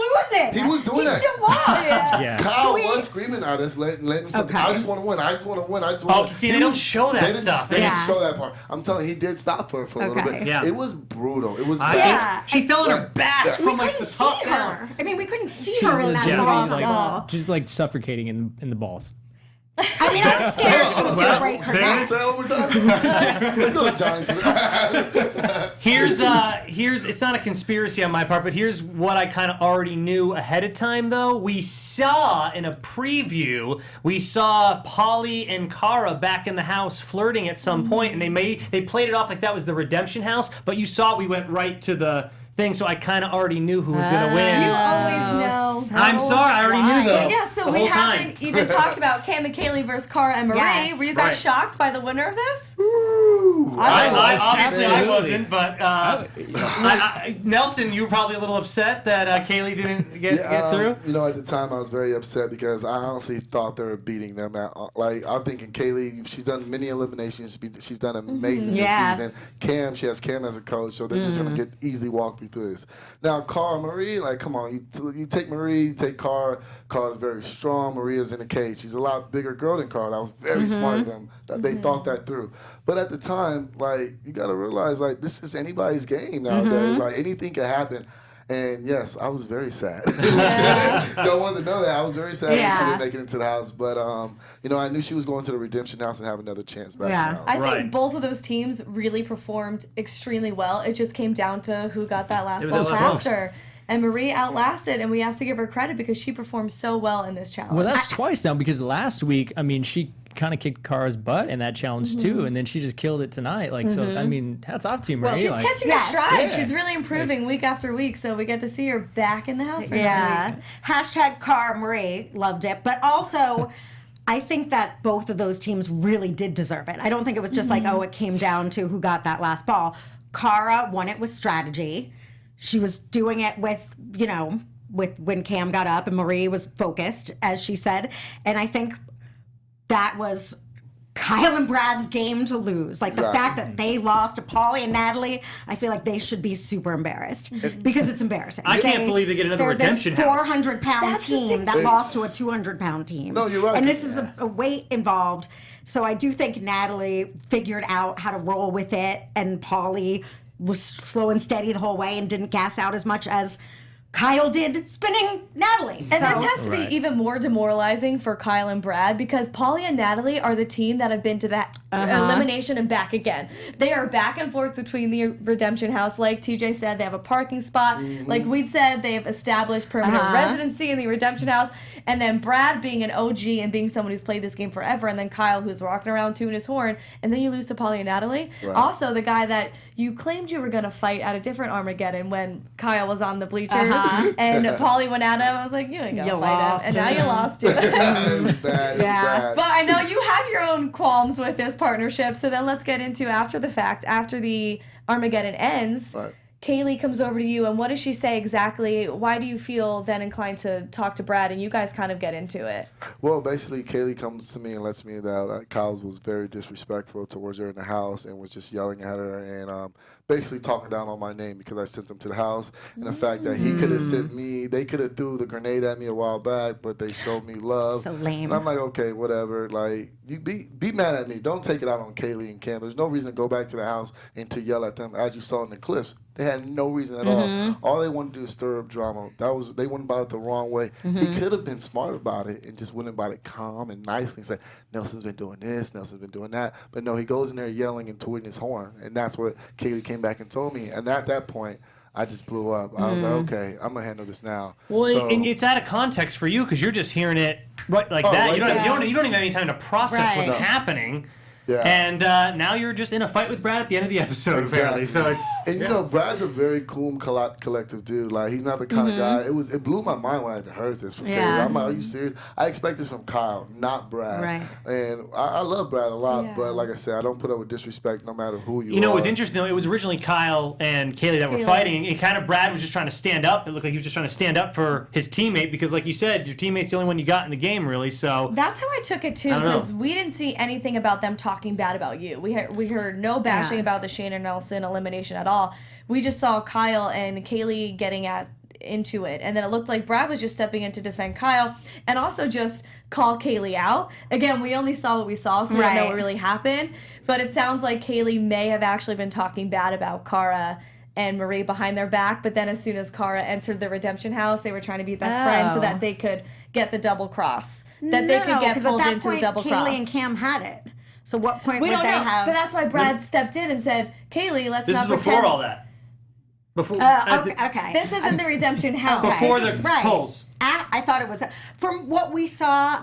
Speaker 3: losing.
Speaker 6: He was doing that.
Speaker 3: He still lost.
Speaker 5: Yeah.
Speaker 6: Kyle was screaming at us, letting something.
Speaker 3: Okay.
Speaker 6: I just want to win. I just want to win. I just want to.
Speaker 4: see, they don't show that stuff.
Speaker 6: They didn't
Speaker 3: Yeah.
Speaker 6: show that part. I'm telling you, he did stop for a little bit.
Speaker 4: Yeah.
Speaker 6: It was brutal. It was
Speaker 4: I
Speaker 6: bad.
Speaker 4: think she fell on her
Speaker 6: Yeah.
Speaker 4: back
Speaker 6: Yeah.
Speaker 3: We
Speaker 4: from like
Speaker 3: couldn't
Speaker 4: the
Speaker 3: see
Speaker 4: top
Speaker 3: her.
Speaker 4: down.
Speaker 3: I mean, we couldn't see her in that
Speaker 5: legitimately,
Speaker 3: ball.
Speaker 5: just like suffocating in the balls.
Speaker 3: I mean, I was scared she was going to break her neck.
Speaker 6: Say that one more time.
Speaker 4: Here's it's not a conspiracy on my part, but here's what I kind of already knew ahead of time though. We saw in a preview, we saw Polly and Cara back in the house flirting at some point, and they played it off like that was the redemption house, but you saw we went right to the thing, so I kind of already knew who was going to win.
Speaker 1: You always know.
Speaker 4: I'm sorry, I already knew though.
Speaker 1: Yeah, so
Speaker 4: the
Speaker 1: we
Speaker 4: whole
Speaker 1: haven't
Speaker 4: time.
Speaker 1: even talked about Cam and Kaylee versus Cara and Marie.
Speaker 3: Yes.
Speaker 1: Were you guys
Speaker 4: Right.
Speaker 1: shocked by the winner of this?
Speaker 4: I obviously I
Speaker 5: Absolutely.
Speaker 4: wasn't, but Nelson, you were probably a little upset that Kaylee didn't get through.
Speaker 6: At the time I was very upset because I honestly thought they were beating them. I'm thinking Kaylee, she's done many eliminations. She's done amazing this season. She has Cam as a coach, so they're just going to get easily walk through this. Now, Cara, Marie, like, come on. You take Marie, you take Cara. Cara's very strong. Maria's in the cage. She's a lot bigger girl than Cara. That was very smart of them. That they thought that through. But at the time, like, you got to realize, like, this is anybody's game nowadays. Like, anything can happen. And yes, I was very sad. Don't want to know that. I was very sad that she didn't make it into the house. But, I knew she was going to the redemption house and have another chance back in the house.
Speaker 1: I think both of those teams really performed extremely well. It just came down to who got that last ball faster. And Marie outlasted, and we have to give her credit because she performed so well in this challenge.
Speaker 5: Well, that's twice now, because last week, she kind of kicked Cara's butt in that challenge too, and then she just killed it tonight. Like, so, hats off to you, Marie.
Speaker 1: Well, she's catching her stride.
Speaker 5: Yeah.
Speaker 1: She's really improving week after week, so we get to see her back in the house for another week.
Speaker 3: Hashtag Cara Marie, loved it. But also, I think that both of those teams really did deserve it. I don't think it was just like, it came down to who got that last ball. Cara won it with strategy. She was doing it with when Cam got up, and Marie was focused, as she said. And I think that was Kyle and Brad's game to lose. Like, the fact that they lost to Pauly and Natalie, I feel like they should be super embarrassed because it's embarrassing.
Speaker 4: I can't believe they get another redemption
Speaker 3: house.
Speaker 4: house.
Speaker 3: 400-pound team that lost to a 200-pound team.
Speaker 6: No, you're right.
Speaker 3: And this is a weight involved. So I do think Natalie figured out how to roll with it, and Pauly was slow and steady the whole way and didn't gas out as much as Kyle did spinning Natalie.
Speaker 1: And this has to be even more demoralizing for Kyle and Brad because Pauly and Natalie are the team that have been to that elimination and back again. They are back and forth between the redemption house. Like TJ said, they have a parking spot. Like we said, they've established permanent residency in the redemption house. And then Brad being an OG and being someone who's played this game forever. And then Kyle who's walking around tooting his horn. And then you lose to Pauly and Natalie. Right. Also, the guy that you claimed you were going to fight at a different Armageddon when Kyle was on the bleachers. And Pauly went at him. I was like, you ain't going to fight him. And now you lost it.
Speaker 6: It was bad.
Speaker 1: But I know you have your own qualms with this partnership. So then let's get into after the fact. After the Armageddon ends, Kaylee comes over to you. And what does she say exactly? Why do you feel then inclined to talk to Brad? And you guys kind of get into it.
Speaker 6: Well, basically, Kaylee comes to me and lets me know that Kyle was very disrespectful towards her in the house and was just yelling at her and basically talking down on my name because I sent them to the house. And the fact that he could have sent me, they could have threw the grenade at me a while back, but they showed me love.
Speaker 3: So lame.
Speaker 6: And I'm like, okay, whatever. Like, you be mad at me. Don't take it out on Kaylee and Cam. There's no reason to go back to the house and to yell at them as you saw in the clips. They had no reason at all. All they wanted to do is stir up drama. They went about it the wrong way. He could have been smart about it and just went about it calm and nicely and said, Nelson's been doing this, Nelson's been doing that. But no, he goes in there yelling and tooting his horn. And that's what Kaylee came back and told me. And at that point, I just blew up. I was like, okay, I'm going to handle this now.
Speaker 4: Well,
Speaker 6: so,
Speaker 4: and it's out of context for you because you're just hearing it right like that.
Speaker 6: Right
Speaker 4: You don't even have any time to process what's happening.
Speaker 6: Yeah.
Speaker 4: And now you're just in a fight with Brad at the end of the episode, apparently. So it's
Speaker 6: and you know, Brad's a very cool, collective dude. Like he's not the kind of guy. It blew my mind when I heard this from Kaylee. I'm like, are you serious? I expect this from Kyle, not Brad.
Speaker 3: Right.
Speaker 6: And I love Brad a lot,
Speaker 1: Yeah.
Speaker 6: but like I said, I don't put up with disrespect no matter who you are.
Speaker 4: You know, it was interesting though. It was originally Kyle and Kaylee that were fighting, and kind of Brad was just trying to stand up. It looked like he was just trying to stand up for his teammate because, like you said, your teammate's the only one you got in the game, really. So
Speaker 1: That's how I took it too,
Speaker 4: I don't know.
Speaker 1: because we didn't see anything about them talking bad about you. We heard no bashing
Speaker 3: Yeah.
Speaker 1: about the Shane and Nelson elimination at all. We just saw Kyle and Kaylee getting into it, and then it looked like Brad was just stepping in to defend Kyle and also just call Kaylee out. Again, we only saw what we saw, so we don't know
Speaker 3: Right.
Speaker 1: what really happened. But it sounds like Kaylee may have actually been talking bad about Cara and Marie behind their back, but then as soon as Cara entered the redemption house, they were trying to be best friends so that they could get the double cross. That they could get
Speaker 3: 'cause
Speaker 1: pulled
Speaker 3: at that
Speaker 1: into
Speaker 3: point,
Speaker 1: the double
Speaker 3: Kaylee
Speaker 1: cross.
Speaker 3: and Cam had it. So what point
Speaker 1: We
Speaker 3: would
Speaker 1: don't
Speaker 3: they
Speaker 1: know,
Speaker 3: have?
Speaker 1: but that's why Brad stepped in and said, "Kaylee, let's
Speaker 4: this
Speaker 1: not
Speaker 4: is
Speaker 1: pretend."
Speaker 4: before all that. Before
Speaker 3: Okay.
Speaker 1: This isn't the redemption house.
Speaker 4: before
Speaker 3: This
Speaker 4: the
Speaker 3: is right.
Speaker 4: polls.
Speaker 3: I thought it was from what we saw.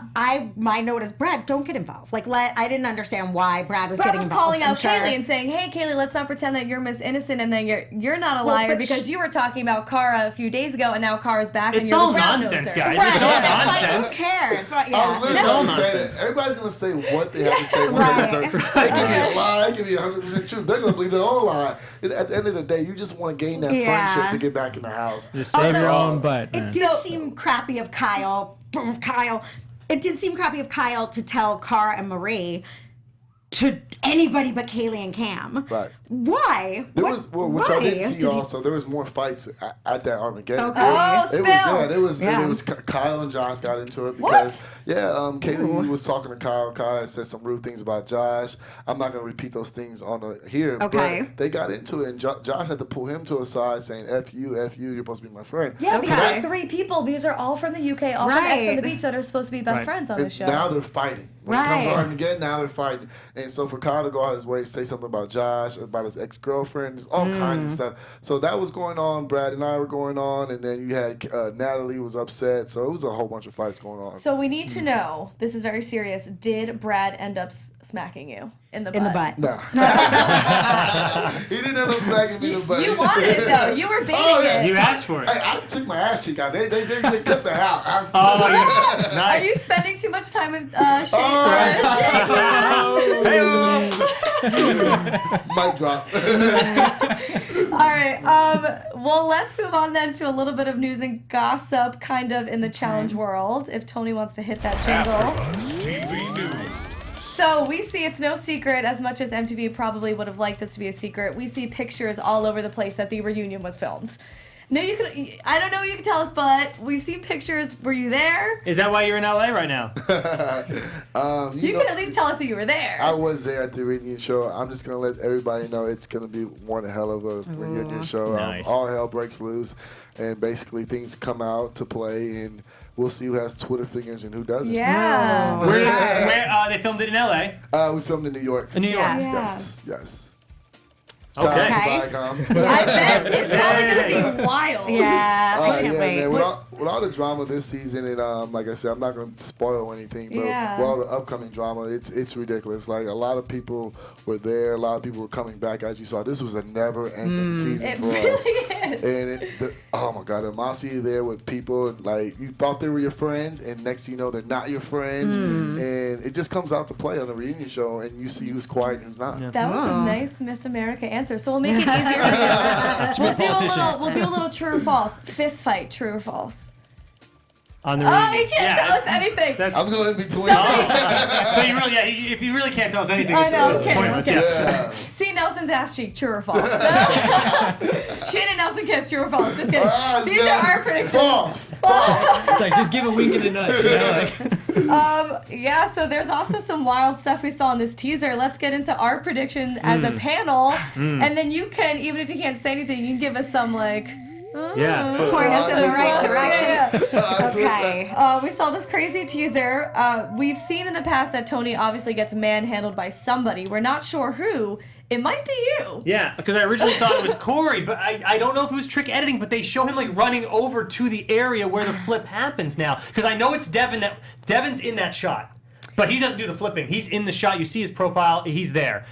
Speaker 3: My note is Brad, don't get involved. Like I didn't understand why Brad was
Speaker 1: Brad
Speaker 3: getting
Speaker 1: was
Speaker 3: involved.
Speaker 1: calling
Speaker 3: I'm
Speaker 1: out
Speaker 3: sure.
Speaker 1: Kaylee and saying, "Hey, Kaylee, let's not pretend that you're Miss Innocent and then you're not a
Speaker 3: Well,
Speaker 1: liar
Speaker 3: but
Speaker 1: because you were talking about Cara a few days ago and now Cara's back and
Speaker 4: It's
Speaker 1: you're
Speaker 4: all
Speaker 1: the brown
Speaker 4: nonsense,
Speaker 1: noser."
Speaker 4: guys.
Speaker 3: Right.
Speaker 4: It's all
Speaker 3: It's like,
Speaker 4: nonsense.
Speaker 3: who cares? Right,
Speaker 6: I
Speaker 3: yeah.
Speaker 6: was
Speaker 4: No.
Speaker 6: literally
Speaker 4: Nonsense.
Speaker 6: saying, everybody's gonna say what they have to say.
Speaker 3: Right.
Speaker 6: It could be a lie. It could be 100% true. They're gonna believe their own lie. And at the end of the day, you just want to gain that
Speaker 3: Yeah.
Speaker 6: friendship to get back in the house.
Speaker 5: Just save your
Speaker 6: Although-
Speaker 5: own butt.
Speaker 3: It
Speaker 5: man.
Speaker 3: did seem crappy of Kyle. It did seem crappy of Kyle to tell Cara and Marie to anybody but Kaylee and Cam.
Speaker 6: Right.
Speaker 3: Why?
Speaker 6: There
Speaker 3: What-
Speaker 6: was, well, which
Speaker 3: why?
Speaker 6: I didn't see
Speaker 3: Did he-
Speaker 6: also, there was more fights at that Armageddon.
Speaker 3: Okay.
Speaker 1: Oh,
Speaker 6: It was,
Speaker 1: spill.
Speaker 6: yeah,
Speaker 3: Yeah.
Speaker 6: it was Kyle and Josh got into it because, Kaylee was talking to Kyle. Kyle had said some rude things about Josh. I'm not going to repeat those things on here.
Speaker 3: Okay.
Speaker 6: But they got into it, and Josh had to pull him to a side saying, F you, you're supposed to be my friend.
Speaker 1: Yeah,
Speaker 3: Okay.
Speaker 1: these are three people. These are all from the UK, all from X on
Speaker 3: Right.
Speaker 1: the Beach that are supposed to be best
Speaker 4: Right.
Speaker 1: friends on the
Speaker 6: And
Speaker 1: show.
Speaker 6: now they're fighting. When it comes
Speaker 3: Right.
Speaker 6: to Armageddon, now they're fighting. And so for Kyle to go out of his way to say something about Josh, about his ex-girlfriend, there's all kinds of stuff. So that was going on. Brad and I were going on. And then you had Natalie was upset. So it was a whole bunch of fights going on.
Speaker 1: So we need to know, this is very serious, did Brad end up smacking you in the butt?
Speaker 3: In the butt.
Speaker 6: No. He didn't end up smacking me in the butt.
Speaker 1: You wanted it though. You were baiting
Speaker 6: Oh, yeah.
Speaker 1: it.
Speaker 4: You asked for it.
Speaker 6: Hey, I took my ass cheek out. They cut that out.
Speaker 4: Oh, yeah.
Speaker 1: Are you
Speaker 4: Nice.
Speaker 1: spending too much time with Shane?
Speaker 6: Mic drop.
Speaker 1: All right. Well, let's move on then to a little bit of news and gossip, kind of in the challenge world. If Tony wants to hit that jingle.
Speaker 7: TV News.
Speaker 1: So we see it's no secret, as much as MTV probably would have liked this to be a secret. We see pictures all over the place that the reunion was filmed. No, you can. I don't know what you can tell us, but we've seen pictures. Were you there?
Speaker 4: Is that why you're in LA right now?
Speaker 1: You can at least tell us that you were there.
Speaker 6: I was there at the reunion show. I'm just gonna let everybody know it's gonna be one hell of a reunion show.
Speaker 4: Nice.
Speaker 6: All hell breaks loose, and basically things come out to play, and we'll see who has Twitter fingers and who doesn't.
Speaker 1: Yeah.
Speaker 4: Where they filmed it in LA?
Speaker 6: We filmed in New York.
Speaker 4: In New York.
Speaker 3: Yeah.
Speaker 6: Yes.
Speaker 4: Okay.
Speaker 6: Shout out to
Speaker 3: Okay.
Speaker 6: Viacom.
Speaker 1: I said it's probably gonna be wild.
Speaker 3: Yeah, I can't wait.
Speaker 6: man. With all the drama this season, and like I said, I'm not going to spoil anything, but
Speaker 1: Yeah.
Speaker 6: with all the upcoming drama, it's ridiculous. Like, a lot of people were there. A lot of people were coming back. As you saw, this was a never-ending season
Speaker 1: It
Speaker 6: for us.
Speaker 1: really is.
Speaker 6: And oh my God, the animosity there with people, and like you thought they were your friends, and next thing you know, they're not your friends, and it just comes out to play on the reunion show, and you see who's quiet and who's not.
Speaker 4: Yeah.
Speaker 1: That was a
Speaker 3: Oh.
Speaker 1: nice Miss America answer. So we'll make it easier for you.
Speaker 5: politician.
Speaker 1: We'll do a little true or false. Fist fight, true or false.
Speaker 4: On the
Speaker 1: Oh,
Speaker 4: reunion.
Speaker 1: he can't tell us anything.
Speaker 4: That's,
Speaker 6: I'm going in between.
Speaker 4: so you really, if you really can't tell us anything,
Speaker 1: I
Speaker 4: it's,
Speaker 1: know,
Speaker 4: it's
Speaker 1: okay,
Speaker 4: pointless.
Speaker 1: okay.
Speaker 4: Yeah.
Speaker 6: Yeah.
Speaker 1: See Nelson's ass cheek, true or false? Shane and Nelson kiss, true or false? Just kidding. These
Speaker 6: no.
Speaker 1: are our predictions.
Speaker 6: False.
Speaker 5: It's like just give a wink and a nudge. You know? Like,
Speaker 1: Yeah, so there's also some wild stuff we saw in this teaser. Let's get into our prediction as a panel, and then you can, even if you can't say anything, you can give us some like.
Speaker 4: Yeah.
Speaker 3: Point us in the right
Speaker 1: Yeah.
Speaker 3: direction. Okay.
Speaker 1: We saw this crazy teaser. We've seen in the past that Tony obviously gets manhandled by somebody. We're not sure who. It might be you.
Speaker 4: Yeah, because I originally thought it was Corey, but I don't know if it was trick editing, but they show him like running over to the area where the flip happens now. Because I know it's Devin. Devin's in that shot. But he doesn't do the flipping. He's in the shot. You see his profile. He's there.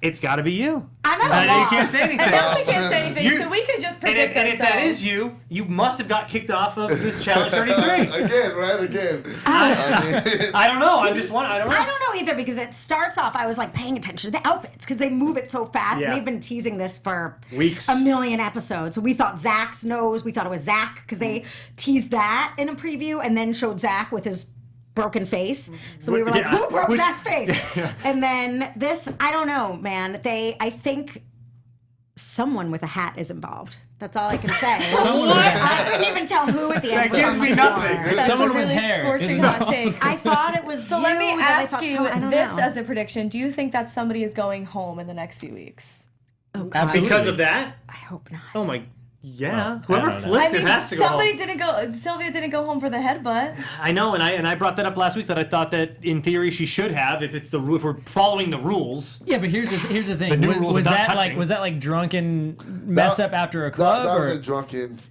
Speaker 4: It's got to be you.
Speaker 3: I'm at a
Speaker 4: You
Speaker 3: loss.
Speaker 4: can't say anything.
Speaker 1: And Nelson can't say anything, so we could just predict
Speaker 4: and if that
Speaker 1: ourselves.
Speaker 4: is you, you must have got kicked off of this challenge 33.
Speaker 6: Again, right? Again.
Speaker 4: I don't know. I don't know.
Speaker 3: I don't know either because it starts off, I was like paying attention to the outfits because they move it so fast
Speaker 4: Yeah.
Speaker 3: and they've been teasing this for
Speaker 4: Weeks.
Speaker 3: a million episodes. So we thought Zach's nose, we thought it was Zach because they teased that in a preview and then showed Zach with his broken face. So we were like,
Speaker 4: Yeah.
Speaker 3: who broke
Speaker 4: Which-
Speaker 3: Zach's face? And then this, I don't know, man. I think someone with a hat is involved. That's all I can say.
Speaker 5: Someone with a
Speaker 3: I couldn't even tell who at the end
Speaker 4: That
Speaker 3: was
Speaker 4: gives
Speaker 3: on
Speaker 4: me
Speaker 3: the
Speaker 4: nothing.
Speaker 3: floor.
Speaker 1: That's
Speaker 5: Someone
Speaker 1: a
Speaker 5: with
Speaker 1: really
Speaker 5: hair.
Speaker 1: scorching hot take.
Speaker 3: I thought it was
Speaker 1: So let me
Speaker 3: you that I
Speaker 1: ask
Speaker 3: thought
Speaker 1: you
Speaker 3: I don't
Speaker 1: this
Speaker 3: know.
Speaker 1: as a prediction. Do you think that somebody is going home in the next few weeks?
Speaker 3: Oh, God.
Speaker 4: Because of that?
Speaker 3: I hope not.
Speaker 4: Oh my. Yeah.
Speaker 5: Oh, I
Speaker 4: Whoever
Speaker 5: don't know.
Speaker 4: flipped
Speaker 1: I mean,
Speaker 4: it has to go home.
Speaker 1: Sylvia didn't go home for the headbutt.
Speaker 4: I know, and I brought that up last week that I thought that in theory she should have if we're following the rules.
Speaker 5: Yeah, but here's the thing.
Speaker 4: The new rules
Speaker 5: was
Speaker 4: of not
Speaker 5: that
Speaker 4: touching.
Speaker 5: was that like drunken mess up after a club
Speaker 6: That
Speaker 5: or?
Speaker 6: was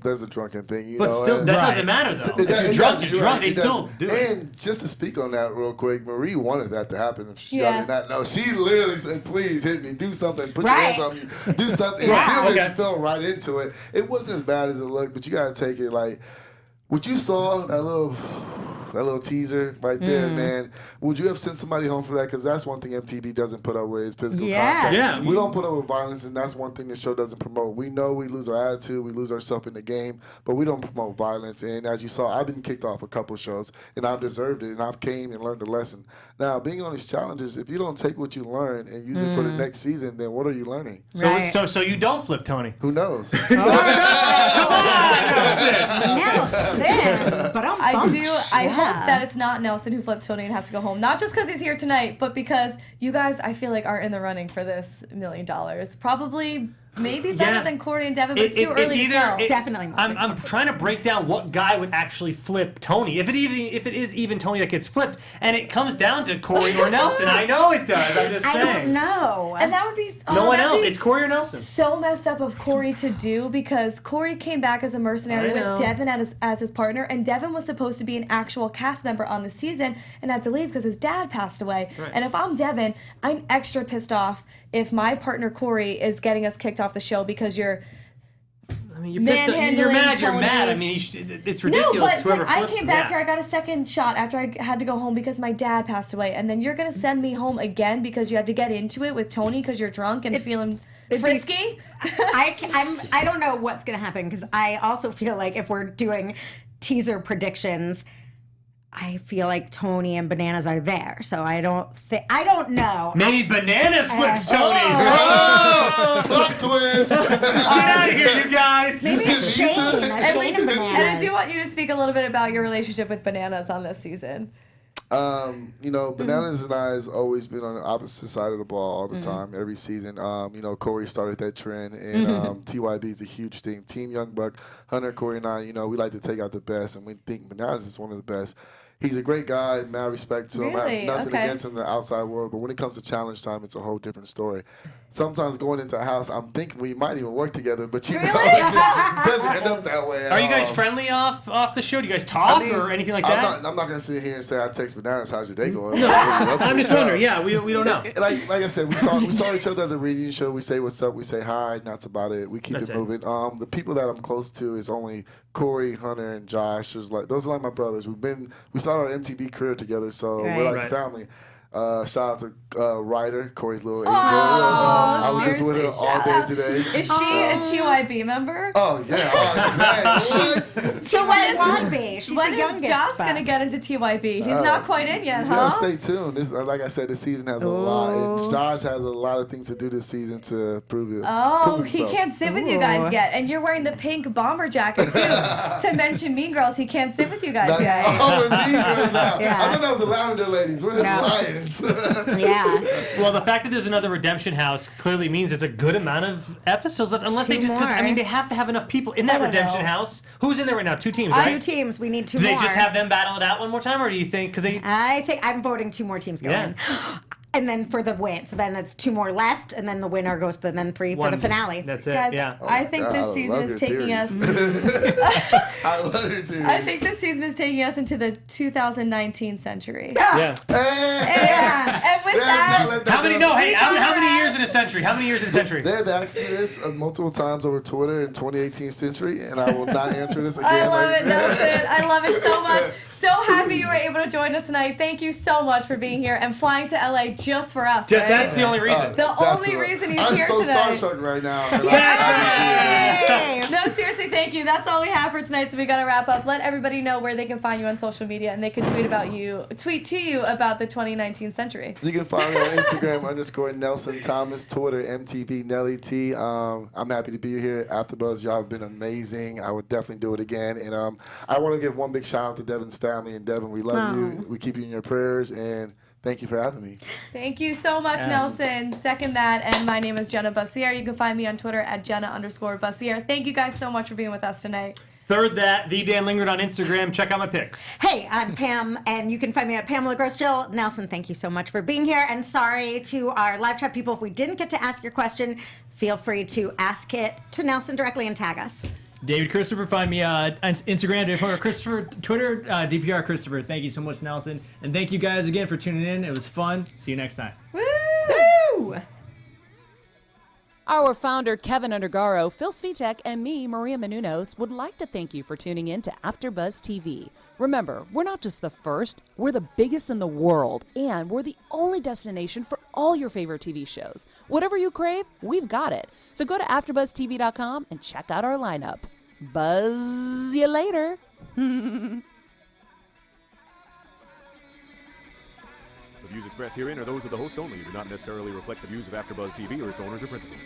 Speaker 6: there's a drunken thing, you
Speaker 4: But
Speaker 6: know.
Speaker 4: still,
Speaker 6: and-
Speaker 4: that
Speaker 5: Right.
Speaker 4: doesn't matter though.
Speaker 6: It
Speaker 4: If you're
Speaker 6: doesn't,
Speaker 4: drunk, you're
Speaker 6: you're
Speaker 4: drunk.
Speaker 6: right,
Speaker 4: They
Speaker 6: it
Speaker 4: still
Speaker 6: doesn't.
Speaker 4: do it.
Speaker 6: And just to speak on that real quick, Marie wanted that to happen. If she
Speaker 1: Yeah.
Speaker 6: did not know, she literally said, "Please hit me, do something, put
Speaker 3: Right.
Speaker 6: your hands on me, do something."
Speaker 3: Yeah.
Speaker 6: Sylvia
Speaker 4: Okay.
Speaker 6: fell right into it. It wasn't as bad as it looked, but you gotta take it like what you saw, that little teaser right there, man. Would you have sent somebody home for that? Because that's one thing MTV doesn't put up with is physical
Speaker 3: Yeah.
Speaker 6: contact.
Speaker 4: Yeah.
Speaker 6: We don't put up with violence, and that's one thing the show doesn't promote. We know we lose our attitude, we lose ourselves in the game, but we don't promote violence. And as you saw, I've been kicked off a couple shows, and I've deserved it, and I've came and learned a lesson. Now, being on these challenges, if you don't take what you learn and use it for the next season, then what are you learning?
Speaker 3: Right.
Speaker 4: So you don't flip, Tony.
Speaker 6: Who knows?
Speaker 3: Nelson, but
Speaker 1: I hope that it's not Nelson who flipped Tony and has to go home. Not just because he's here tonight, but because you guys, I feel like, are in the running for this $1 million. Probably, maybe better
Speaker 4: Yeah.
Speaker 1: than Corey and Devin, but it's too
Speaker 4: It's
Speaker 1: early to tell.
Speaker 3: Definitely more than
Speaker 4: I'm trying to break down what guy would actually flip Tony. If it is even Tony that gets flipped, and it comes down to Corey or Nelson. I know it does. I'm just
Speaker 3: I
Speaker 4: saying.
Speaker 3: don't know.
Speaker 1: And that would be
Speaker 4: No one
Speaker 1: that'd
Speaker 4: else.
Speaker 1: be
Speaker 4: It's Corey or Nelson.
Speaker 1: so messed up of Corey to do because Corey came back as a mercenary
Speaker 4: I know.
Speaker 1: with Devin as his partner, and Devin was supposed to be an actual cast member on the season and had to leave because his dad passed away.
Speaker 4: Right.
Speaker 1: And if I'm Devin, I'm extra pissed off if my partner Corey is getting us kicked off the show because you're
Speaker 4: I mean, you're pissed. You're
Speaker 1: manhandling
Speaker 4: mad. You're
Speaker 1: Tony.
Speaker 4: mad. I mean, it's
Speaker 1: no,
Speaker 4: ridiculous.
Speaker 1: but it's
Speaker 4: Whoever
Speaker 1: like I
Speaker 4: flips
Speaker 1: came
Speaker 4: him,
Speaker 1: back
Speaker 4: yeah.
Speaker 1: here, I got a second shot after I had to go home because my dad passed away, and then you're gonna send me home again because you had to get into it with Tony because you're drunk and feeling frisky.
Speaker 3: I don't know what's gonna happen because I also feel like if we're doing teaser predictions, I feel like Tony and Bananas are there. So I don't know.
Speaker 4: Maybe Bananas flips Tony.
Speaker 6: Oh, plot twist.
Speaker 4: Get out of here, you guys.
Speaker 3: Maybe it's Shane. Shane and
Speaker 1: And I
Speaker 3: Bananas.
Speaker 1: do want you to speak a little bit about your relationship with Bananas on this season.
Speaker 6: Bananas and I has always been on the opposite side of the ball all the time, every season. Corey started that trend, and TYB is a huge thing. Team Young Buck, Hunter, Corey, and I, we like to take out the best, and we think Bananas is one of the best. He's a great guy, mad respect to him. I
Speaker 1: Really?
Speaker 6: have nothing
Speaker 1: Okay.
Speaker 6: against him in the outside world, but when it comes to challenge time, it's a whole different story. Sometimes going into a house, I'm thinking we might even work together, but it just doesn't end up that way at
Speaker 4: Are you guys
Speaker 6: all.
Speaker 4: friendly off the show? Do you guys talk or anything like that?
Speaker 6: I'm not gonna sit here and say I text Bananas, how's your day going?
Speaker 4: I'm just wondering. Yeah, we don't know.
Speaker 6: Like I said, we saw each other at the radio show. We say what's up, we say hi, and that's about it. We keep
Speaker 4: That's
Speaker 6: it
Speaker 4: it.
Speaker 6: moving. The people that I'm close to is only Corey, Hunter, and Josh. Those are like my brothers. We started our MTV career together, so we're like
Speaker 4: Right.
Speaker 6: family. Shout out to Ryder, Corey's little angel.
Speaker 1: Oh,
Speaker 6: I was just with her
Speaker 1: seriously,
Speaker 6: all
Speaker 1: shout
Speaker 6: day
Speaker 1: out.
Speaker 6: today.
Speaker 1: Is she a TYB member?
Speaker 6: Oh yeah, what?
Speaker 1: So when
Speaker 3: Wannabe. She's
Speaker 1: when
Speaker 3: the
Speaker 1: is
Speaker 3: youngest.
Speaker 1: Josh
Speaker 3: but-
Speaker 1: gonna get into TYB? He's not quite in yet,
Speaker 6: You gotta
Speaker 1: huh?
Speaker 6: stay tuned. Like I said, this season has a lot, and Josh has a lot of things to do this season to prove it.
Speaker 1: Oh,
Speaker 6: prove
Speaker 1: he
Speaker 6: himself.
Speaker 1: can't sit with you guys yet. And you're wearing the pink bomber jacket, too. To mention Mean Girls, he can't sit with you guys yet.
Speaker 6: Oh, and Mean Girls now.
Speaker 3: Yeah.
Speaker 6: I thought that was the Lavender Ladies. We're the
Speaker 3: No.
Speaker 6: Lions.
Speaker 3: Yeah.
Speaker 4: Well, the fact that there's another Redemption House clearly means there's a good amount of episodes left. Unless they
Speaker 3: Two
Speaker 4: just, because
Speaker 3: more.
Speaker 4: they have to have enough people in that
Speaker 1: don't
Speaker 4: Redemption
Speaker 1: know.
Speaker 4: House. Who's in there right now? 2 teams,
Speaker 3: Two
Speaker 4: right?
Speaker 3: teams. We need two
Speaker 4: Do they
Speaker 3: more.
Speaker 4: just have them battle it out one more time, or do you think because they?
Speaker 3: I think I'm voting 2 more teams going.
Speaker 4: Yeah.
Speaker 3: and then for the win. So then it's 2 more left, and then the winner goes to the then 3 for the finale.
Speaker 4: That's it.
Speaker 1: Guys,
Speaker 4: Yeah.
Speaker 1: I think
Speaker 6: God,
Speaker 1: this
Speaker 6: I
Speaker 1: season
Speaker 6: love
Speaker 1: is
Speaker 6: your
Speaker 1: taking us.
Speaker 6: I love your theories.
Speaker 1: I think this season is taking us into the 2019 century.
Speaker 5: Yeah.
Speaker 3: Yes.
Speaker 1: And with that,
Speaker 4: How many? No, hey, how many years in a century? How many years in a century?
Speaker 6: They've asked me this multiple times over Twitter in 2018 century, and I will not answer this again.
Speaker 1: I love
Speaker 6: like-
Speaker 1: it, Nelson. I love it so much. So happy you were able to join us tonight. Thank you so much for being here and flying to LA just for us. Right?
Speaker 4: That's the only reason.
Speaker 1: The only reason he's
Speaker 6: I'm
Speaker 1: here
Speaker 6: so
Speaker 1: tonight.
Speaker 6: starstruck right now. And
Speaker 3: Yay.
Speaker 1: No, seriously, thank you. That's all we have for tonight, so we got to wrap up. Let everybody know where they can find you on social media, and they can tweet to you about the 2019 century.
Speaker 6: You can find me on Instagram _ Nelson Thomas, Twitter MTV Nelly T. I'm happy to be here at AfterBuzz. Y'all have been amazing. I would definitely do it again. And I want to give one big shout out to Devin's family. And Devin, we love you. We keep you in your prayers. And thank you for having me.
Speaker 1: Thank you so much, Nelson. Second that. And my name is Jenna Bussier. You can find me on Twitter at Jenna_Bussier. Thank you guys so much for being with us tonight.
Speaker 4: Third that, the Dan Lingard on Instagram. Check out my pics.
Speaker 3: Hey, I'm Pam, and you can find me at Pamela Gross Jill. Nelson, thank you so much for being here. And sorry to our live chat people if we didn't get to ask your question. Feel free to ask it to Nelson directly and tag us.
Speaker 5: David Christopher, find me on Instagram, David Christopher, Twitter, DPR Christopher. Thank you so much, Nelson. And thank you guys again for tuning in. It was fun. See you next time.
Speaker 3: Woo!
Speaker 2: Our founder, Kevin Undergaro, Phil Svitek, and me, Maria Menounos, would like to thank you for tuning in to AfterBuzz TV. Remember, we're not just the first, we're the biggest in the world, and we're the only destination for all your favorite TV shows. Whatever you crave, we've got it. So go to AfterBuzzTV.com and check out our lineup. Buzz you later.
Speaker 8: The views expressed herein are those of the hosts only and do not necessarily reflect the views of AfterBuzz TV or its owners or principals.